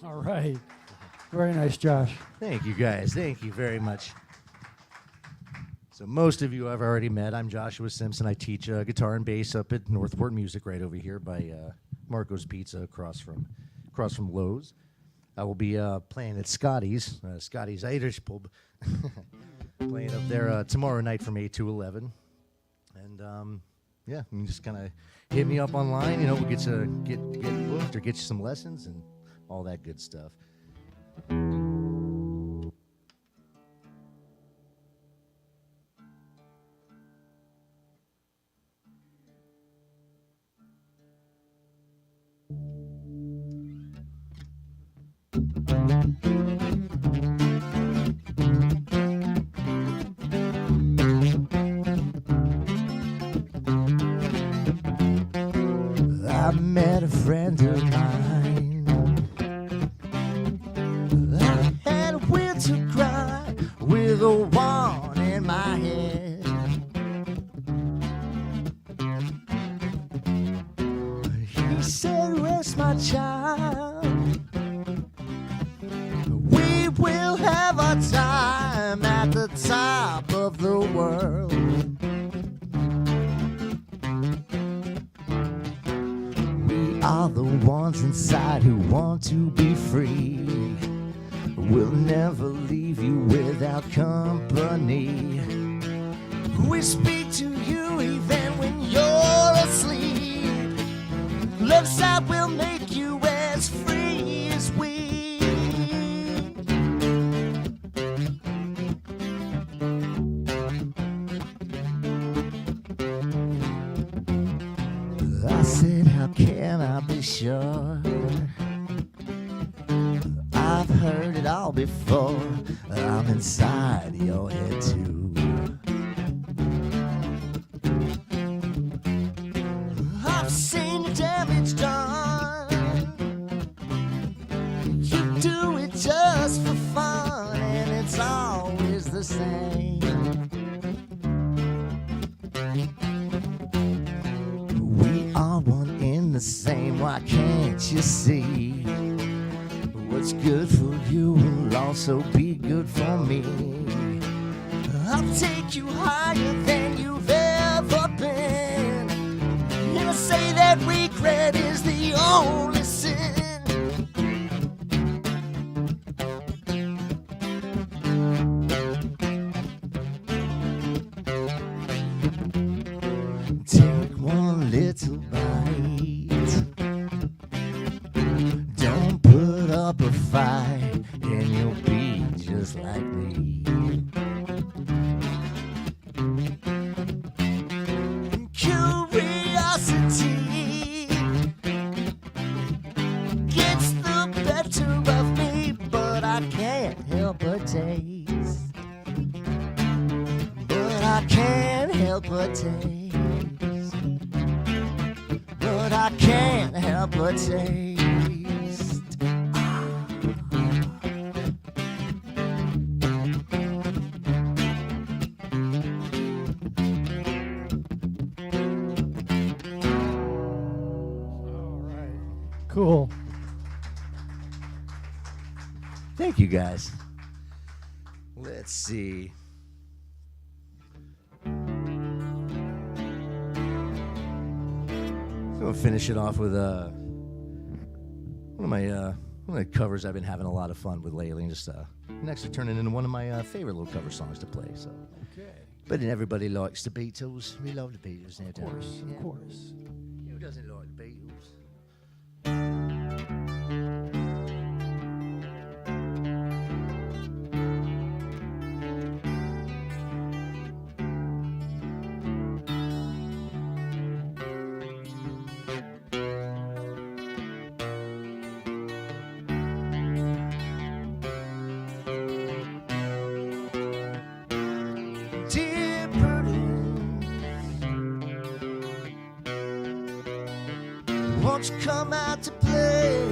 All right. Very nice, Josh. Thank you, guys. Thank you very much. So most of you I've already met. I'm Joshua Simpson. I teach guitar and bass up at Northport Music right over here by Marco's Pizza across from Lowe's. I will be playing at Scotty's Irish Pub, playing up there tomorrow night from 8 to 11. And yeah, you can just kind of hit me up online. You know, we'll get booked or get you some lessons and all that good stuff. I met a friend of mine. I had a will to cry with a wand in my head. He said, rest my child, we will have our time at the top of the world. We are the ones inside who want to be free. We'll never leave you without company. We speak to you even when you're asleep. Left side will make you as free as we. I said, how can I be sure? I've heard it all before. I'm inside your head too. I've seen the damage done. You do it just for fun, and it's always the same. We are one in the same, why can't you see? What's good for you will also be good for me. I'll take you higher than you've ever been, and I say that regret is the only sin. Take one little bite. Don't put up a fight, and you'll be just like me. Curiosity gets the better of me, but I can't help but taste. But I can't help but taste. But I can't help but taste. Cool. Thank you, guys. Let's see. So we'll finish it off with one of the covers I've been having a lot of fun with lately, and just Next, we're turning into one of my favorite little cover songs to play. So, Okay. but everybody likes the Beatles. We love the Beatles, no doubt. Of course, Yeah. of course. Who doesn't like the Beatles? Dear Prudence, won't you come out to play?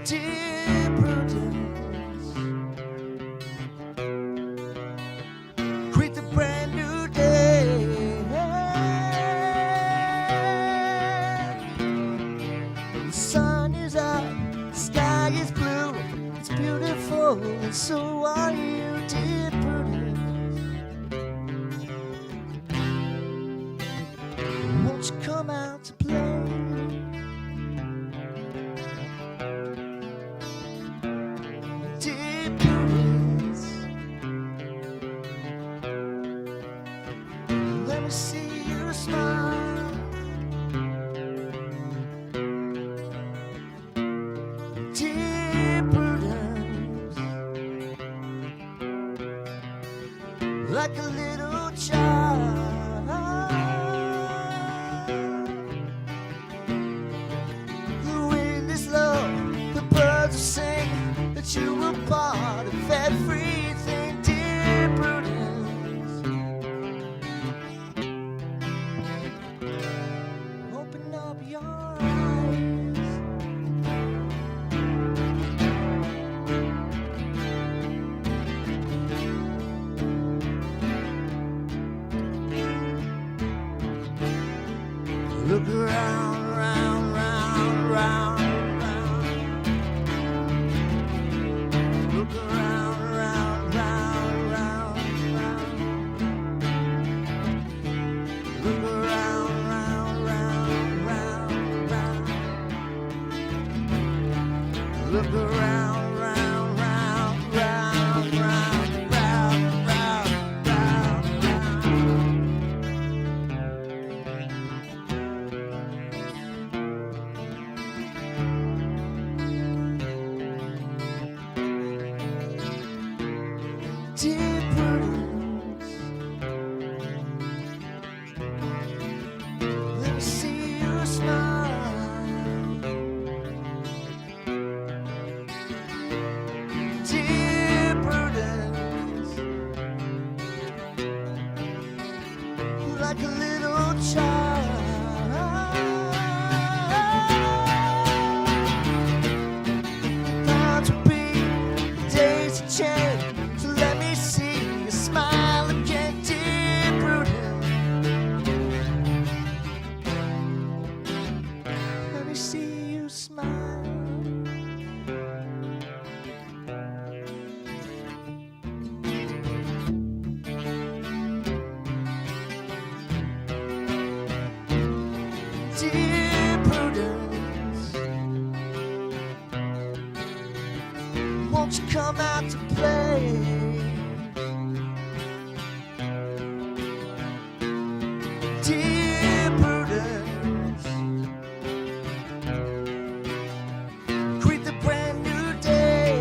Dear Prudence, greet the brand new day. The sun is up, the sky is blue, it's beautiful, and so are you, dear Prudence. Won't you come out to play? Dear Prudence, let me see you smile. Dear Prudence, like a little child. The wind is low, the birds are singing that you were part of everything, dear Prudence. Open up your eyes. Look around, round, round, round, round. Look around, round, round, round, round. Look around, round, round, round, round. Look around, round, round, round, round, round, round, round, round. Dear Prudence, let me see you smile. Dear Prudence, like a little child. Times will be, days to change, so let me see you smile again, dear Prudence. Let me see you smile. Dear Prudence, won't you come out to play? Dear Prudence, greet the brand new day.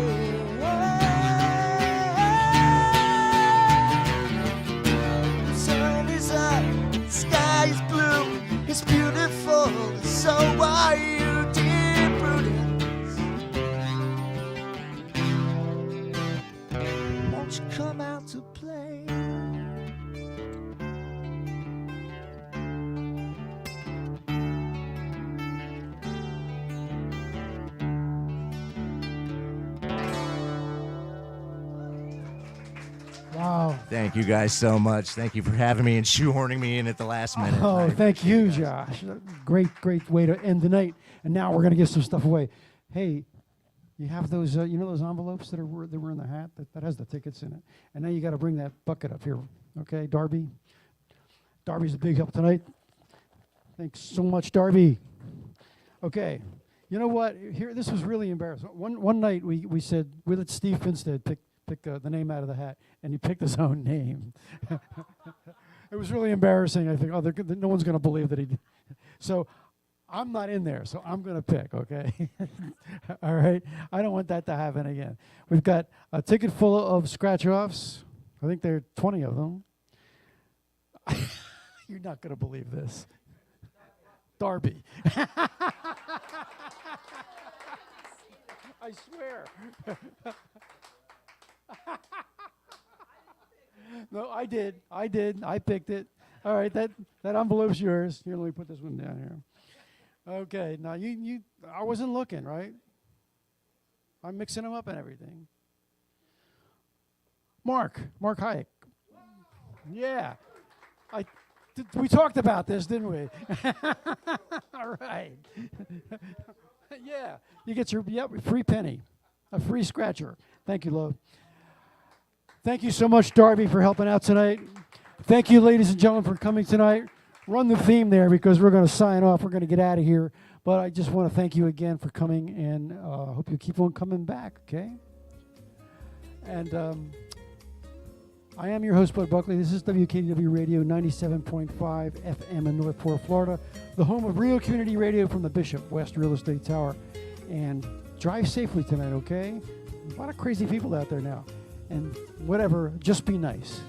The sun is up, the sky is blue, it's beautiful, and so are you, dear Prudence. Won't you come out to play? Wow. Thank you guys so much. Thank you for having me and shoehorning me in at the last minute. Oh, I thank appreciate you, it, guys. Josh. Great, great way to end the night. And now we're going to give some stuff away. Hey, you have those, you know those envelopes that were in the hat? That has the tickets in it. And now you got to bring that bucket up here. Okay, Darby? Darby's a big help tonight. Thanks so much, Darby. Okay, You know what? Here, this was really embarrassing. One night we said we let Steve Finstead pick the name out of the hat, and he picked his own name. It was really embarrassing. I think, no one's going to believe that he did. So I'm not in there, so I'm going to pick, okay? All right? I don't want that to happen again. We've got a ticket full of scratch-offs. I think there are 20 of them. You're not going to believe this. Darby. I swear. No, I did. I picked it. All right, that envelope's yours. Here, let me put this one down here. Okay, now I wasn't looking, right? I'm mixing them up and everything. Mark Hayek. Yeah. We talked about this, didn't we? All right. Yeah. You get your free penny, a free scratcher. Thank you, love. Thank you so much, Darby, for helping out tonight. Thank you, ladies and gentlemen, for coming tonight. Run the theme there because we're going to sign off. We're going to get out of here. But I just want to thank you again for coming, and hope you keep on coming back, okay? And I am your host, Bud Buckley. This is WKDW Radio 97.5 FM in Northport, Florida, the home of real community radio from the Bishop West Real Estate Tower. And drive safely tonight, okay? A lot of crazy people out there now. And whatever, just be nice.